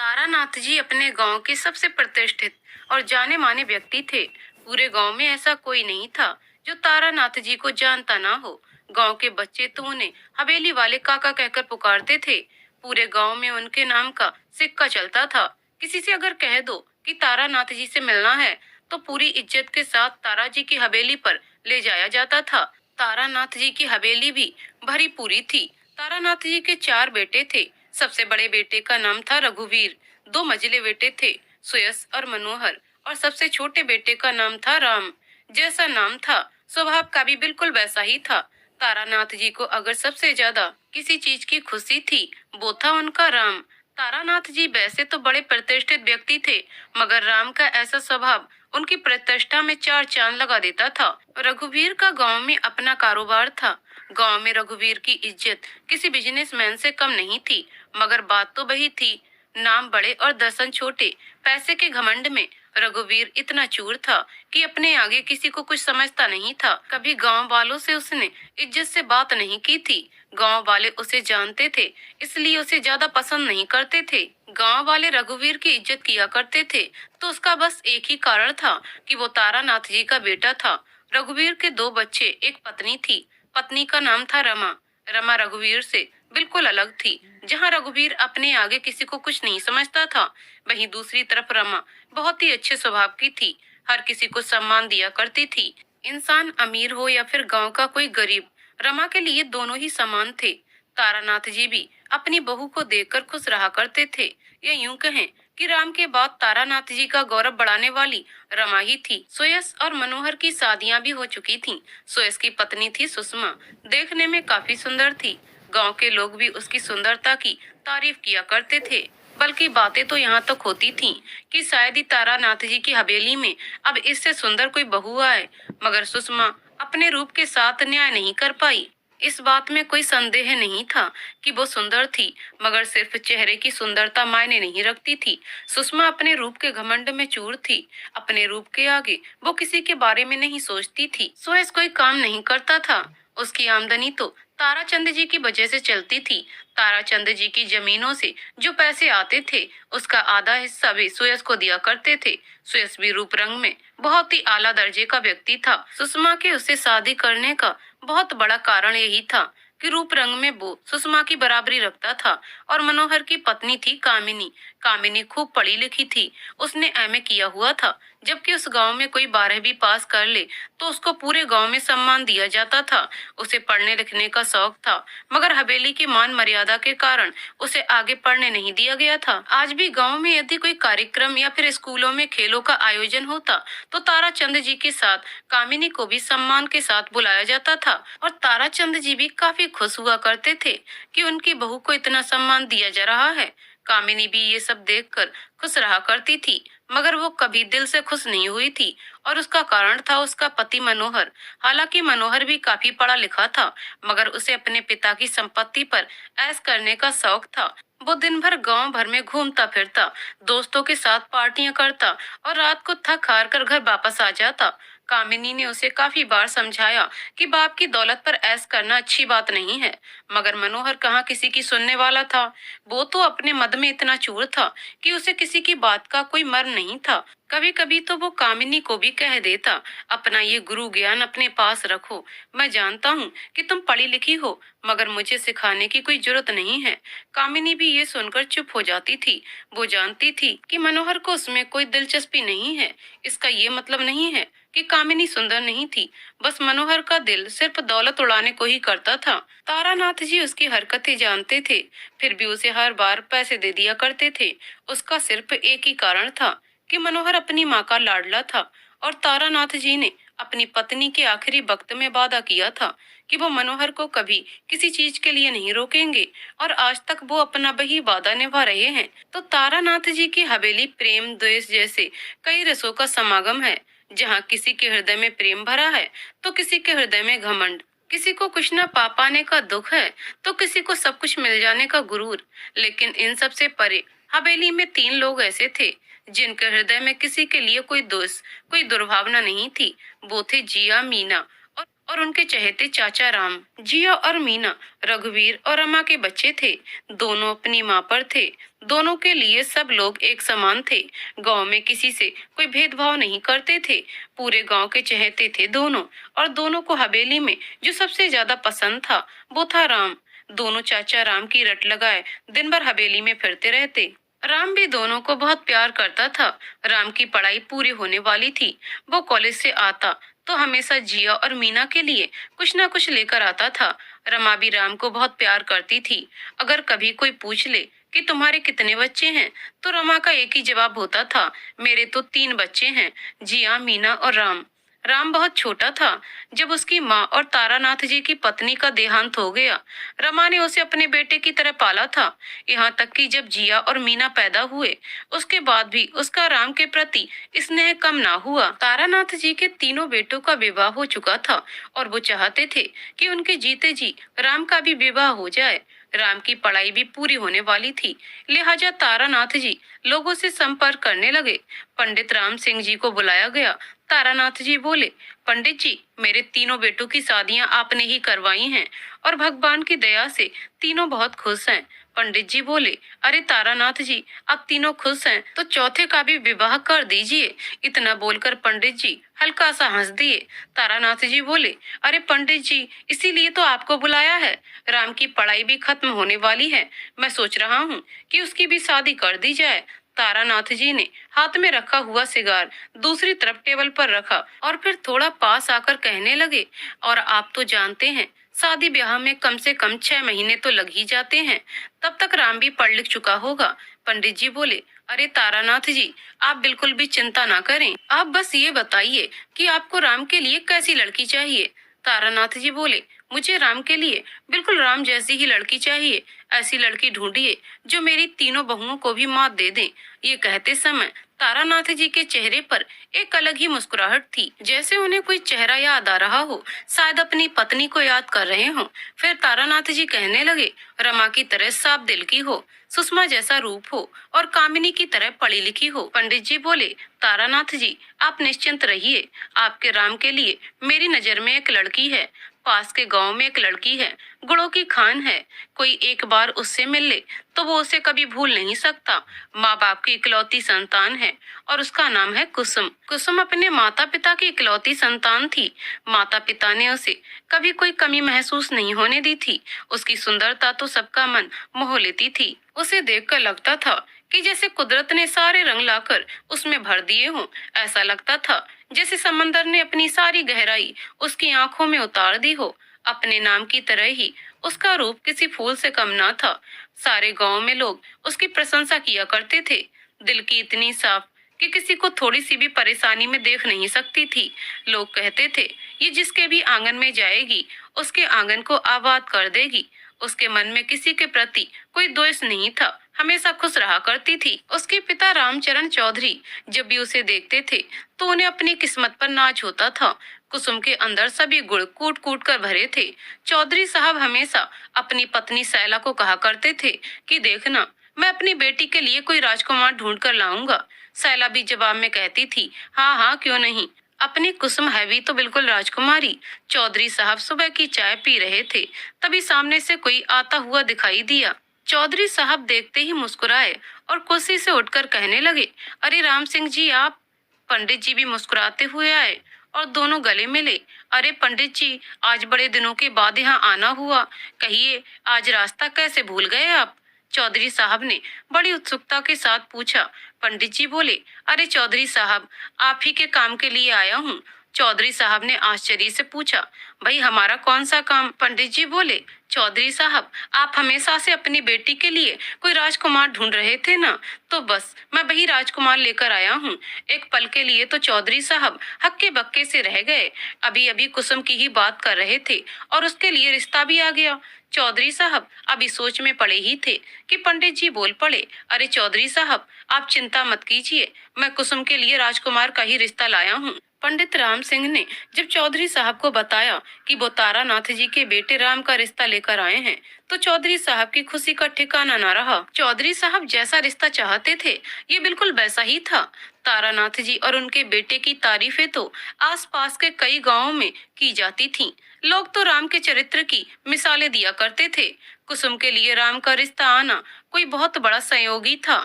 तारानाथ जी अपने गांव के सबसे प्रतिष्ठित और जाने माने व्यक्ति थे। पूरे गांव में ऐसा कोई नहीं था जो तारानाथ जी को जानता ना हो। गांव के बच्चे तो उन्हें हवेली वाले काका कहकर पुकारते थे। पूरे गांव में उनके नाम का सिक्का चलता था। किसी से अगर कह दो कि तारानाथ जी से मिलना है, तो पूरी इज्जत के साथ तारा जी की हवेली पर ले जाया जाता था। तारानाथ जी की हवेली भी भरी पूरी थी। तारानाथ जी के चार बेटे थे। सबसे बड़े बेटे का नाम था रघुवीर। दो मझले बेटे थे, सुयस और मनोहर, और सबसे छोटे बेटे का नाम था राम। जैसा नाम था, स्वभाव का भी बिल्कुल वैसा ही था। तारानाथ जी को अगर सबसे ज्यादा किसी चीज की खुशी थी, वो था उनका राम। तारानाथ जी वैसे तो बड़े प्रतिष्ठित व्यक्ति थे, मगर राम का ऐसा स्वभाव उनकी प्रतिष्ठा में चार चांद लगा देता था। रघुवीर का गांव में अपना कारोबार था। गांव में रघुवीर की इज्जत किसी बिजनेसमैन से कम नहीं थी, मगर बात तो वही थी, नाम बड़े और दर्शन छोटे। पैसे के घमंड में रघुवीर इतना चूर था कि अपने आगे किसी को कुछ समझता नहीं था। कभी गांव वालों से उसने इज्जत से बात नहीं की थी। गांव वाले उसे जानते थे, इसलिए उसे ज्यादा पसंद नहीं करते थे। गांव वाले रघुवीर की इज्जत किया करते थे, तो उसका बस एक ही कारण था कि वो तारानाथ जी का बेटा था। रघुवीर के दो बच्चे, एक पत्नी थी। पत्नी का नाम था रमा। रमा रघुवीर से बिल्कुल अलग थी। जहाँ रघुवीर अपने आगे किसी को कुछ नहीं समझता था, वहीं दूसरी तरफ रमा बहुत ही अच्छे स्वभाव की थी। हर किसी को सम्मान दिया करती थी। इंसान अमीर हो या फिर गांव का कोई गरीब, रमा के लिए दोनों ही समान थे। तारानाथ जी भी अपनी बहू को देखकर खुश रहा करते थे। या यूं कहें कि राम के बाद तारानाथ जी का गौरव बढ़ाने वाली रमा ही थी। सुयस और मनोहर की शादियां भी हो चुकी थीं। सुयस की पत्नी थी सुषमा। देखने में काफी सुंदर थी। गांव के लोग भी उसकी सुंदरता की तारीफ किया करते थे। बल्कि बातें तो यहाँ तक होती थीं कि शायद ही तारानाथ जी की हवेली में अब इससे सुंदर कोई बहू आए। मगर सुषमा अपने रूप के साथ न्याय नहीं कर पाई। इस बात में कोई संदेह नहीं था कि वो सुंदर थी, मगर सिर्फ चेहरे की सुंदरता मायने नहीं रखती थी। सुषमा अपने रूप के घमंड में चूर थी। अपने रूप के आगे वो किसी के बारे में नहीं सोचती थी। सुयस कोई काम नहीं करता था। उसकी आमदनी तो ताराचंद जी की वजह से चलती थी। ताराचंद जी की जमीनों से जो पैसे आते थे, उसका आधा हिस्सा भी सुयस को दिया करते थे। सुयस भी रूप रंग में बहुत ही आला दर्जे का व्यक्ति था। सुषमा के उससे शादी करने का बहुत बड़ा कारण यही था कि रूप रंग में वो सुषमा की बराबरी रखता था। और मनोहर की पत्नी थी कामिनी। कामिनी खूब पढ़ी लिखी थी। उसने एमए किया हुआ था। जबकि उस गांव में कोई 12वीं पास कर ले तो उसको पूरे गांव में सम्मान दिया जाता था। उसे पढ़ने लिखने का शौक था, मगर हवेली की मान मर्यादा के कारण उसे आगे पढ़ने नहीं दिया गया था। आज भी गांव में यदि कोई कार्यक्रम या फिर स्कूलों में खेलों का आयोजन होता, तो ताराचंद जी के साथ कामिनी को भी सम्मान के साथ बुलाया जाता था। और ताराचंद जी भी काफी खुश हुआ करते थे कि उनकी बहू को इतना सम्मान दिया जा रहा है। कामिनी भी ये सब देखकर खुश रहा करती थी, मगर वो कभी दिल से खुश नहीं हुई थी। और उसका कारण था उसका पति मनोहर। हालांकि मनोहर भी काफी पढ़ा लिखा था, मगर उसे अपने पिता की संपत्ति पर ऐश करने का शौक था। वो दिन भर गांव भर में घूमता फिरता, दोस्तों के साथ पार्टियां करता और रात को थक हार कर घर वापस आ जाता। कामिनी ने उसे काफी बार समझाया कि बाप की दौलत पर ऐश करना अच्छी बात नहीं है, मगर मनोहर कहाँ किसी की सुनने वाला था। वो तो अपने मद में इतना चूर था कि उसे किसी की बात का कोई मर्म नहीं था। कभी कभी तो वो कामिनी को भी कह देता, अपना ये गुरु ज्ञान अपने पास रखो। मैं जानता हूँ कि तुम पढ़ी लिखी हो, मगर मुझे सिखाने की कोई जरूरत नहीं है। कामिनी भी ये सुनकर चुप हो जाती थी। वो जानती थी कि मनोहर को उसमें कोई दिलचस्पी नहीं है। इसका ये मतलब नहीं है कि कामिनी सुंदर नहीं थी, बस मनोहर का दिल सिर्फ दौलत उड़ाने को ही करता था। तारानाथ जी उसकी हरकतें जानते थे, फिर भी उसे हर बार पैसे दे दिया करते थे। उसका सिर्फ एक ही कारण था कि मनोहर अपनी माँ का लाडला था। और तारानाथ जी ने अपनी पत्नी के आखिरी वक्त में वादा किया था कि वो मनोहर को कभी किसी चीज के लिए नहीं रोकेंगे, और आज तक वो अपना वही वादा निभा रहे हैं। तो तारानाथ जी की हवेली प्रेम द्वेष जैसे कई रसों का समागम है। जहाँ किसी के हृदय में प्रेम भरा है, तो किसी के हृदय में घमंड। किसी को कुछ न पा पाने का दुख है, तो किसी को सब कुछ मिल जाने का गुरूर। लेकिन इन सब से परे हवेली में 3 लोग ऐसे थे जिनके हृदय में किसी के लिए कोई दोष, कोई दुर्भावना नहीं थी। वो थे जिया, मीना और और उनके चहेते चाचा राम। जिया और मीना रघुवीर और रमा के बच्चे थे। दोनों अपनी माँ पर थे। दोनों के लिए सब लोग एक समान थे। गांव में किसी से कोई भेदभाव नहीं करते थे। पूरे गांव के चहेते थे दोनों। और दोनों को हवेली में जो सबसे ज्यादा पसंद था वो था राम। दोनों चाचा राम की रट लगाए दिन भर हवेली में फिरते रहते। राम भी दोनों को बहुत प्यार करता था। राम की पढ़ाई पूरी होने वाली थी। वो कॉलेज से आता तो हमेशा जिया और मीना के लिए कुछ ना कुछ लेकर आता था। रमा भी राम को बहुत प्यार करती थी। अगर कभी कोई पूछ ले कि तुम्हारे कितने बच्चे हैं, तो रमा का एक ही जवाब होता था, मेरे तो 3 बच्चे हैं, जिया, मीना और राम। राम बहुत छोटा था जब उसकी माँ और तारानाथ जी की पत्नी का देहांत हो गया। रमा ने उसे अपने बेटे की तरह पाला था। यहाँ तक कि जब जिया और मीना पैदा हुए, उसके बाद भी उसका राम के प्रति स्नेह कम ना हुआ। तारानाथ जी के तीनों बेटों का विवाह हो चुका था और वो चाहते थे कि उनके जीते जी राम का भी विवाह हो जाए। राम की पढ़ाई भी पूरी होने वाली थी, लिहाजा तारानाथ जी लोगों से संपर्क करने लगे। पंडित राम सिंह जी को बुलाया गया। तारानाथ जी बोले, पंडित जी, मेरे तीनों बेटों की शादियां आपने ही करवाई हैं और भगवान की दया से तीनों बहुत खुश हैं। पंडित जी बोले, अरे तारानाथ जी, अब तीनों खुश हैं तो चौथे का भी विवाह कर दीजिए। इतना बोलकर पंडित जी हल्का सा हंस दिए। तारानाथ जी बोले, अरे पंडित जी, इसीलिए तो आपको बुलाया है। राम की पढ़ाई भी खत्म होने वाली है। मैं सोच रहा हूँ कि उसकी भी शादी कर दी जाए। तारानाथ जी ने हाथ में रखा हुआ सिगार दूसरी तरफ टेबल पर रखा और फिर थोड़ा पास आकर कहने लगे, और आप तो जानते हैं, शादी ब्याह में कम से कम 6 महीने तो लग ही जाते हैं। तब तक राम भी पढ़ लिख चुका होगा। पंडित जी बोले, अरे तारानाथ जी, आप बिल्कुल भी चिंता ना करें। आप बस ये बताइए कि आपको राम के लिए कैसी लड़की चाहिए। तारानाथ जी बोले, मुझे राम के लिए बिल्कुल राम जैसी ही लड़की चाहिए। ऐसी लड़की ढूंढिए जो मेरी तीनों बहुओं को भी मात दे दे। ये कहते समय तारानाथ जी के चेहरे पर एक अलग ही मुस्कुराहट थी, जैसे उन्हें कोई चेहरा याद आ रहा हो, शायद अपनी पत्नी को याद कर रहे हो। फिर तारानाथ जी कहने लगे, रमा की तरह साफ दिल की हो, सुषमा जैसा रूप हो और कामिनी की तरह पढ़ी लिखी हो। पंडित जी बोले, तारानाथ जी, आप निश्चिंत रहिए। आपके राम के लिए मेरी नजर में एक लड़की है। पास के गांव में एक लड़की है, गुड़ों की खान है। कोई एक बार उससे मिल ले तो वो उसे कभी भूल नहीं सकता। माँ बाप की इकलौती संतान है और उसका नाम है कुसुम। कुसुम अपने माता पिता की इकलौती संतान थी। माता पिता ने उसे कभी कोई कमी महसूस नहीं होने दी थी। उसकी सुंदरता तो सबका मन मोह लेती थी। उसे देखकर लगता था कि जैसे कुदरत ने सारे रंग लाकर उसमें भर दिए हों। ऐसा लगता था जैसे समंदर ने अपनी सारी गहराई उसकी आंखों में उतार दी हो। अपने नाम की तरह ही उसका रूप किसी फूल से कम ना था। सारे गांव में लोग उसकी प्रशंसा किया करते थे। दिल की इतनी साफ कि किसी को थोड़ी सी भी परेशानी में देख नहीं सकती थी। लोग कहते थे, ये जिसके भी आंगन में जाएगी उसके आंगन को आबाद कर देगी। उसके मन में किसी के प्रति कोई द्वेष नहीं था, हमेशा खुश रहा करती थी। उसके पिता रामचरण चौधरी जब भी उसे देखते थे तो उन्हें अपनी किस्मत पर नाज होता था। कुसुम के अंदर सभी गुण कूट कूट कर भरे थे। चौधरी साहब हमेशा अपनी पत्नी सैला को कहा करते थे कि देखना, मैं अपनी बेटी के लिए कोई राजकुमार ढूंढ कर लाऊंगा। सैला भी जवाब में कहती थी, हाँ हाँ, क्यों नहीं। अपनी कुसुम है भी तो बिल्कुल राजकुमारी। चौधरी साहब सुबह की चाय पी रहे थे, तभी सामने से कोई आता हुआ दिखाई दिया। चौधरी साहब देखते ही मुस्कुराए और कुर्सी से उठकर कहने लगे, अरे राम सिंह जी, आप। पंडित जी भी मुस्कुराते हुए आए और दोनों गले मिले। अरे पंडित जी, आज बड़े दिनों के बाद यहाँ आना हुआ। कहिए, आज रास्ता कैसे भूल गए आप। चौधरी साहब ने बड़ी उत्सुकता के साथ पूछा। पंडित जी बोले, अरे चौधरी साहब, आप ही के काम के लिए आया हूँ। चौधरी साहब ने आश्चर्य से पूछा, भाई हमारा कौन सा काम। पंडित जी बोले, चौधरी साहब, आप हमेशा से अपनी बेटी के लिए कोई राजकुमार ढूंढ रहे थे ना, तो बस मैं वही राजकुमार लेकर आया हूँ। एक पल के लिए तो चौधरी साहब हक्के बक्के से रह गए। अभी अभी कुसुम की ही बात कर रहे थे और उसके लिए रिश्ता भी आ गया। चौधरी साहब अभी सोच में पड़े ही थे कि पंडित जी बोल पड़े, अरे चौधरी साहब, आप चिंता मत कीजिए, मैं कुसुम के लिए राजकुमार का ही रिश्ता लाया हूँ। पंडित राम सिंह ने जब चौधरी साहब को बताया कि वो तारानाथ जी के बेटे राम का रिश्ता लेकर आए हैं, तो चौधरी साहब की खुशी का ठिकाना न रहा। चौधरी साहब जैसा रिश्ता चाहते थे, ये बिल्कुल वैसा ही था। तारानाथ जी और उनके बेटे की तारीफें तो आसपास के कई गांवों में की जाती थीं। लोग तो राम के चरित्र की मिसालें दिया करते थे। कुसुम के लिए राम का रिश्ता आना कोई बहुत बड़ा संयोग ही था।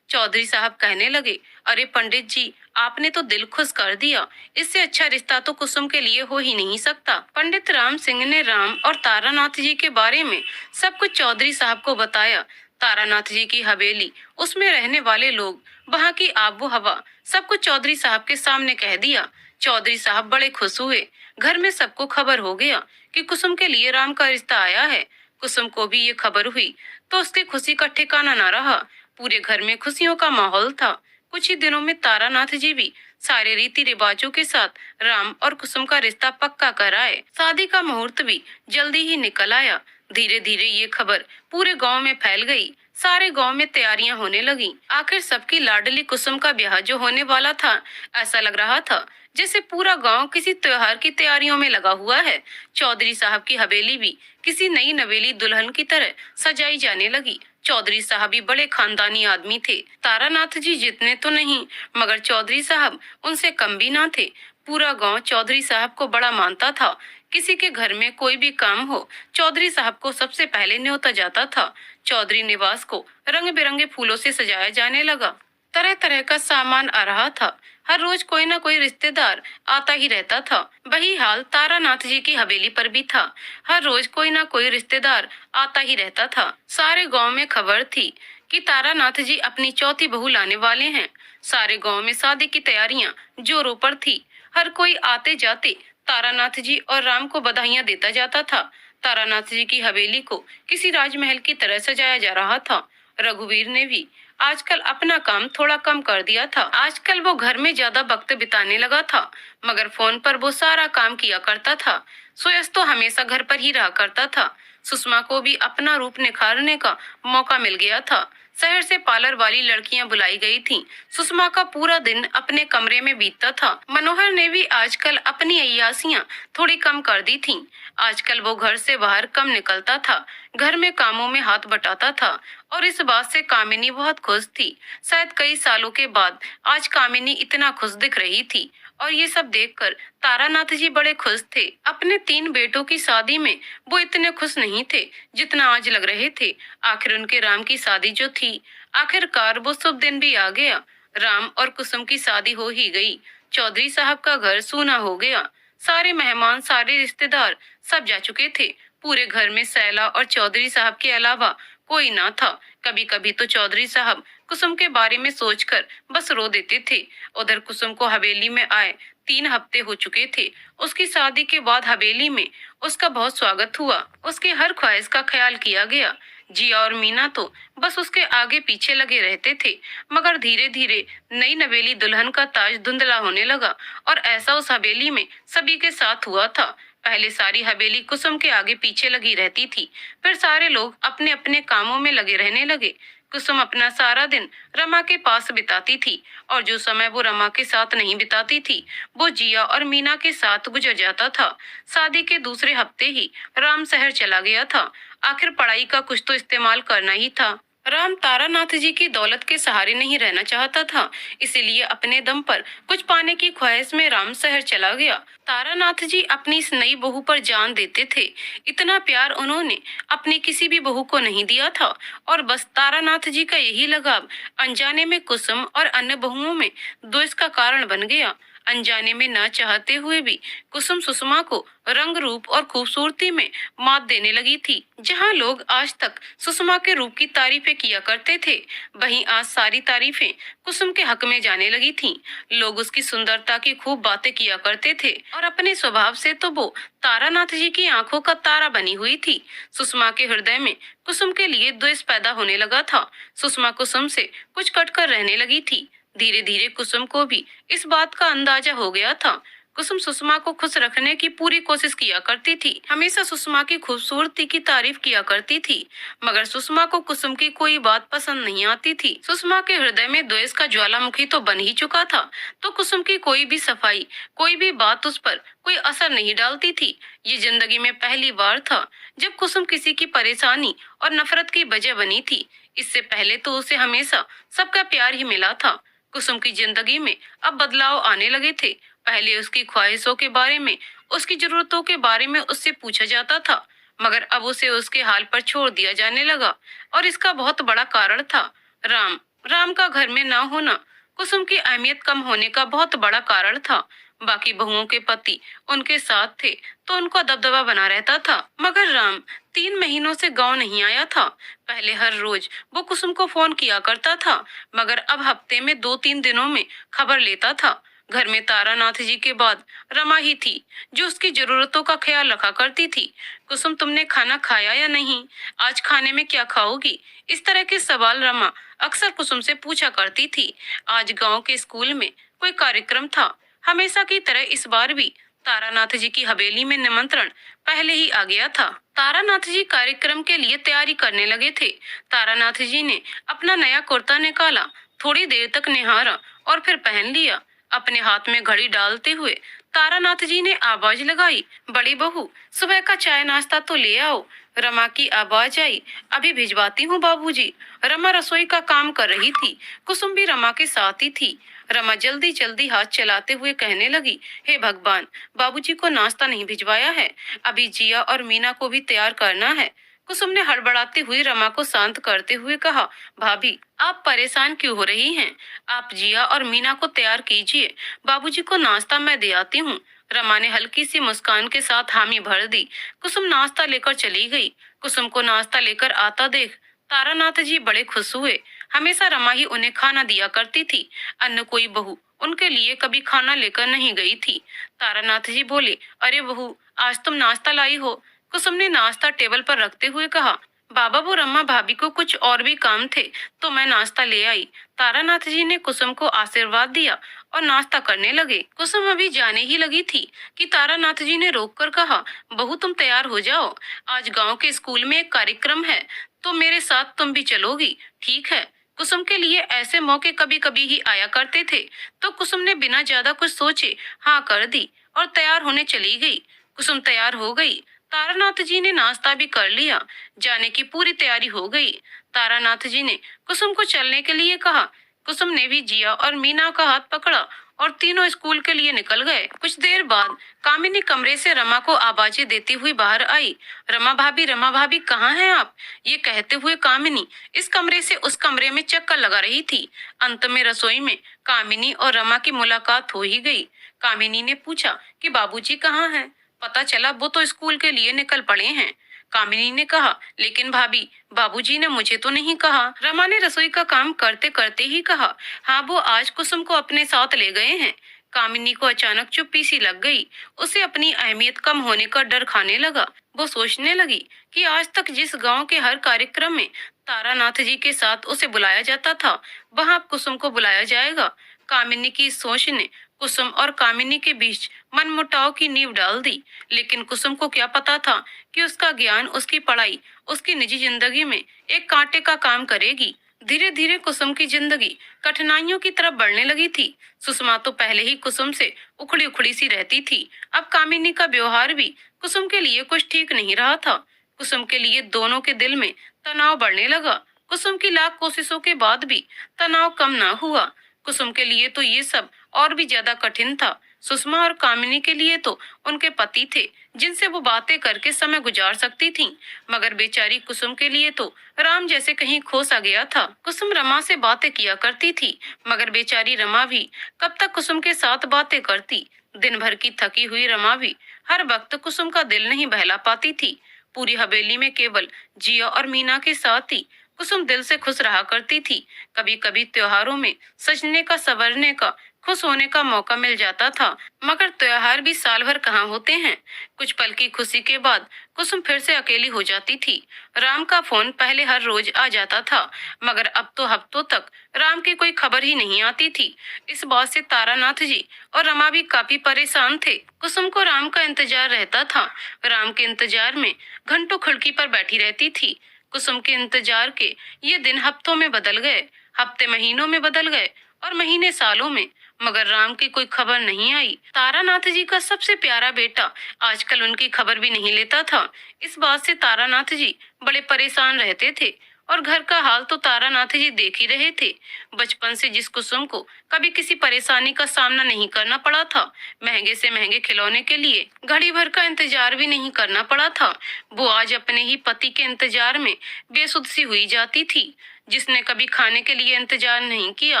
चौधरी साहब कहने लगे, अरे पंडित जी, आपने तो दिल खुश कर दिया। इससे अच्छा रिश्ता तो कुसुम के लिए हो ही नहीं सकता। पंडित राम सिंह ने राम और तारानाथ जी के बारे में सब कुछ चौधरी साहब को बताया। तारानाथ जी की हवेली, उसमें रहने वाले लोग, वहाँ की आबो हवा, सब कुछ चौधरी साहब के सामने कह दिया। चौधरी साहब बड़े खुश हुए। घर में सबको खबर हो गया कि कुसुम के लिए राम का रिश्ता आया है। कुसुम को भी ये खबर हुई तो उसकी खुशी का ठिकाना न रहा। पूरे घर में खुशियों का माहौल था। कुछ ही दिनों में तारानाथ जी भी सारे रीति रिवाजों के साथ राम और कुसुम का रिश्ता पक्का कर आए। शादी का मुहूर्त भी जल्दी ही निकल आया। धीरे धीरे ये खबर पूरे गांव में फैल गई। सारे गांव में तैयारियां होने लगी। आखिर सबकी लाडली कुसुम का ब्याह जो होने वाला था, ऐसा लग रहा था जैसे पूरा गांव किसी त्योहार की तैयारियों में लगा हुआ है। चौधरी साहब की हवेली भी किसी नई नवेली दुल्हन की तरह सजाई जाने लगी। चौधरी साहब भी बड़े खानदानी आदमी थे। तारानाथ जी जितने तो नहीं, मगर चौधरी साहब उनसे कम भी ना थे। पूरा गांव चौधरी साहब को बड़ा मानता था। किसी के घर में कोई भी काम हो, चौधरी साहब को सबसे पहले न्योता जाता था। चौधरी निवास को रंग बिरंगे फूलों से सजाया जाने लगा। तरह तरह का सामान आ रहा था। हर रोज कोई ना कोई रिश्तेदार आता ही रहता था। वही हाल तारानाथ जी की हवेली पर भी था। हर रोज कोई ना कोई रिश्तेदार आता ही रहता था। सारे गांव में खबर थी कि तारानाथ जी अपनी चौथी बहू लाने वाले हैं। सारे गांव में शादी की तैयारियां जोरों पर थी। हर कोई आते जाते तारानाथ जी और राम को बधाइयां देता जाता था। तारानाथ जी की हवेली को किसी राजमहल की तरह सजाया जा रहा था। रघुवीर ने भी आजकल अपना काम थोड़ा कम कर दिया था। आजकल वो घर में ज्यादा वक्त बिताने लगा था, मगर फोन पर वो सारा काम किया करता था। सुयश तो हमेशा घर पर ही रहा करता था। सुषमा को भी अपना रूप निखारने का मौका मिल गया था। शहर से पार्लर वाली लड़कियां बुलाई गई थीं। सुषमा का पूरा दिन अपने कमरे में बीतता था। मनोहर ने भी आजकल अपनी अय्यासियां थोड़ी कम कर दी थीं। आजकल वो घर से बाहर कम निकलता था, घर में कामों में हाथ बटाता था, और इस बात से कामिनी बहुत खुश थी। शायद कई सालों के बाद आज कामिनी इतना खुश दिख रही थी, और ये सब देखकर तारानाथ जी बड़े खुश थे। अपने 3 बेटों की शादी में वो इतने खुश नहीं थे जितना आज लग रहे थे। आखिर उनके राम की शादी जो थी, आखिरकार वो शुभ दिन भी आ गया। राम और कुसुम की शादी हो ही गई। चौधरी साहब का घर सूना हो गया। सारे मेहमान, सारे रिश्तेदार सब जा चुके थे। पूरे घर में सैला और चौधरी साहब के अलावा कोई ना था। कभी कभी तो चौधरी साहब कुसुम के बारे में सोचकर बस रो देते थे। उधर कुसुम को हवेली में आए 3 हफ्ते हो चुके थे। उसकी शादी के बाद हवेली में उसका बहुत स्वागत हुआ। उसके हर ख्वाहिश का ख्याल किया गया। जिया और मीना तो बस उसके आगे पीछे लगे रहते थे। मगर धीरे धीरे नई नवेली दुल्हन का ताज धुंधला होने लगा, और ऐसा उस हवेली में सभी के साथ हुआ था। पहले सारी हवेली कुसुम के आगे पीछे लगी रहती थी। फिर सारे लोग अपने अपने कामों में लगे रहने लगे। कुसुम अपना सारा दिन रमा के पास बिताती थी, और जो समय वो रमा के साथ नहीं बिताती थी, वो जिया और मीना के साथ गुजर जाता था। शादी के दूसरे हफ्ते ही राम शहर चला गया था। आखिर पढ़ाई का कुछ तो इस्तेमाल करना ही था। राम तारानाथ जी की दौलत के सहारे नहीं रहना चाहता था, इसीलिए अपने दम पर कुछ पाने की ख्वाहिश में राम शहर चला गया। तारानाथ जी अपनी इस नई बहू पर जान देते थे। इतना प्यार उन्होंने अपनी किसी भी बहू को नहीं दिया था, और बस तारानाथ जी का यही लगाव अनजाने में कुसुम और अन्य बहुओं में द्वेष का कारण बन गया। अनजाने में न चाहते हुए भी कुसुम सुषमा को रंग, रूप और खूबसूरती में मात देने लगी थी। जहां लोग आज तक सुषमा के रूप की तारीफें किया करते थे, वहीं आज सारी तारीफें कुसुम के हक में जाने लगी थीं। लोग उसकी सुंदरता की खूब बातें किया करते थे, और अपने स्वभाव से तो वो तारानाथ जी की आंखों का तारा बनी हुई थी। सुषमा के हृदय में कुसुम के लिए द्वेष पैदा होने लगा था। सुषमा कुसुम से कुछ कटकर रहने लगी थी। धीरे धीरे कुसुम को भी इस बात का अंदाजा हो गया था। कुसुम सुषमा को खुश रखने की पूरी कोशिश किया करती थी, हमेशा सुषमा की खूबसूरती की तारीफ किया करती थी। मगर सुषमा को कुसुम की कोई बात पसंद नहीं आती थी। सुषमा के हृदय में द्वेष का ज्वालामुखी तो बन ही चुका था, तो कुसुम की कोई भी सफाई, कोई भी बात उस पर कोई असर नहीं डालती थी। ये जिंदगी में पहली बार था जब कुसुम किसी की परेशानी और नफरत की वजह बनी थी। इससे पहले तो उसे हमेशा सबका प्यार ही मिला था। कुसुम की जिंदगी में अब बदलाव आने लगे थे। पहले उसकी ख्वाहिशों के बारे में, उसकी जरूरतों के बारे में उससे पूछा जाता था, मगर अब उसे उसके हाल पर छोड़ दिया जाने लगा। और इसका बहुत बड़ा कारण था राम। राम का घर में न होना कुसुम की अहमियत कम होने का बहुत बड़ा कारण था। बाकी बहुओं के पति उनके साथ थे तो उनका दबदबा बना रहता था, मगर राम 3 महीनों से गांव नहीं आया था। पहले हर रोज वो कुसुम को फोन किया करता था, मगर अब हफ्ते में 2-3 दिनों में खबर लेता था। घर में तारानाथ जी के बाद रमा ही थी जो उसकी जरूरतों का ख्याल रखा करती थी। कुसुम, तुमने खाना खाया या नहीं? आज खाने में क्या खाओगी? इस तरह के सवाल रमा अक्सर कुसुम से पूछा करती थी। आज गांव के स्कूल में कोई कार्यक्रम था। हमेशा की तरह इस बार भी तारानाथ जी की हवेली में निमंत्रण पहले ही आ गया था। तारानाथ जी कार्यक्रम के लिए तैयारी करने लगे थे। तारानाथ जी ने अपना नया कुर्ता निकाला, थोड़ी देर तक निहारा और फिर पहन लिया। अपने हाथ में घड़ी डालते हुए तारानाथ जी ने आवाज लगाई, बड़ी बहू, सुबह का चाय नाश्ता तो ले आओ। रमा की आवाज आई, अभी भिजवाती हूँ बाबूजी। रमा रसोई का काम कर रही थी। कुसुम भी रमा के साथ ही थी। रमा जल्दी जल्दी हाथ चलाते हुए कहने लगी, हे भगवान, बाबूजी को नाश्ता नहीं भिजवाया है। अभी जिया और मीना को भी तैयार करना है। कुसुम ने हड़बड़ाती हुई रमा को शांत करते हुए कहा, भाभी, आप परेशान क्यों हो रही हैं? आप जिया और मीना को तैयार कीजिए, बाबूजी को नाश्ता मैं दे आती हूँ। रमा ने हल्की सी मुस्कान के साथ हामी भर दी। कुसुम नाश्ता लेकर चली गई। कुसुम को नाश्ता लेकर आता देख तारानाथ जी बड़े खुश हुए। हमेशा रमा ही उन्हें खाना दिया करती थी, अन्य कोई बहू उनके लिए कभी खाना लेकर नहीं गई थी। तारानाथ जी बोले, अरे बहू, आज तुम नाश्ता लाई हो? कुसुम ने नाश्ता टेबल पर रखते हुए कहा, बाबा, वो रमा भाभी को कुछ और भी काम थे तो मैं नाश्ता ले आई। तारानाथ जी ने कुसुम को आशीर्वाद दिया और नाश्ता करने लगे। कुसुम अभी जाने ही लगी थी कि तारानाथ जी ने रोककर कहा, बहू, तुम तैयार हो जाओ, आज गांव के स्कूल में एक कार्यक्रम है, तो मेरे साथ तुम भी चलोगी, ठीक है? कुसुम के लिए ऐसे मौके कभी कभी ही आया करते थे, तो कुसुम ने बिना ज्यादा कुछ सोचे हाँ कर दी और तैयार होने चली गई। कुसुम तैयार हो गई। तारानाथ जी ने नाश्ता भी कर लिया। जाने की पूरी तैयारी हो गई। तारानाथ जी ने कुसुम को चलने के लिए कहा। कुसुम ने भी जिया और मीना का हाथ पकड़ा और तीनों स्कूल के लिए निकल गए। कुछ देर बाद कामिनी कमरे से रमा को आवाजें देती हुई बाहर आई। रमा भाभी, कहाँ हैं आप? ये कहते हुए कामिनी इस कमरे से उस कमरे में चक्कर लगा रही थी। अंत में रसोई में कामिनी और रमा की मुलाकात हो ही गई। कामिनी ने पूछा कि बाबूजी कहाँ हैं? पता चला वो तो स्कूल के लिए निकल पड़े हैं। कामिनी ने कहा, लेकिन भाभी, बाबूजी ने मुझे तो नहीं कहा। रमा ने रसोई का काम करते करते ही कहा, हाँ, वो आज कुसुम को अपने साथ ले गए हैं। कामिनी को अचानक चुप्पी सी लग गई। उसे अपनी अहमियत कम होने का डर खाने लगा। वो सोचने लगी कि आज तक जिस गांव के हर कार्यक्रम में तारानाथ जी के साथ उसे बुलाया जाता था, वहां अब कुसुम को बुलाया जाएगा। कामिनी की इस सोच ने कुसुम और कामिनी के बीच मनमुटाव की नींव डाल दी। लेकिन कुसुम को क्या पता था कि उसका ज्ञान, उसकी पढ़ाई, उसकी निजी जिंदगी में एक कांटे का काम करेगी। धीरे धीरे कुसुम की जिंदगी कठिनाइयों की तरफ बढ़ने लगी थी। सुषमा तो पहले ही कुसुम से उखड़ी उखड़ी सी रहती थी। अब कामिनी का व्यवहार भी कुसुम के लिए कुछ ठीक नहीं रहा था। कुसुम के लिए दोनों के दिल में तनाव बढ़ने लगा। कुसुम की लाख कोशिशों के बाद भी तनाव कम ना हुआ। कुसुम के लिए तो ये सब और भी ज्यादा कठिन था। सुषमा और कामिनी के लिए तो उनके पति थे जिनसे वो बातें करके समय गुजार सकती थीं, मगर बेचारी कुसुम के लिए तो राम जैसे कहीं खो सा गया था। कुसुम रमा से बातें किया करती थी, मगर बेचारी रमा भी कब तक कुसुम के साथ बातें करती। दिन भर की थकी हुई रमा भी हर वक्त कुसुम का दिल नहीं बहला पाती थी। पूरी हवेली में केवल जिया और मीना के साथ ही कुसुम दिल से खुश रहा करती थी। कभी कभी त्योहारों में सजने का, संवरने का, खुश होने का मौका मिल जाता था, मगर त्योहार भी साल भर कहाँ होते हैं। कुछ पल की खुशी के बाद कुसुम फिर से अकेली हो जाती थी। राम का फोन पहले हर रोज आ जाता था, मगर अब तो हफ्तों तक राम की कोई खबर ही नहीं आती थी। इस बात से तारानाथ जी और रमा भी काफी परेशान थे। कुसुम को राम का इंतजार रहता था। राम के इंतजार में घंटों खिड़की पर बैठी रहती थी। कुसुम के इंतजार के ये दिन हफ्तों में बदल गए, हफ्ते महीनों में बदल गए और महीने सालों में, मगर राम की कोई खबर नहीं आई। तारानाथ जी का सबसे प्यारा बेटा आजकल उनकी खबर भी नहीं लेता था। इस बात से तारानाथ जी बड़े परेशान रहते थे और घर का हाल तो तारानाथ जी देख ही रहे थे। बचपन से जिस कुसुम को कभी किसी परेशानी का सामना नहीं करना पड़ा था, महंगे से महंगे खिलौने के लिए घड़ी भर का इंतजार भी नहीं करना पड़ा था, वो आज अपने ही पति के इंतजार में बेसुध सी हुई जाती थी। जिसने कभी खाने के लिए इंतजार नहीं किया,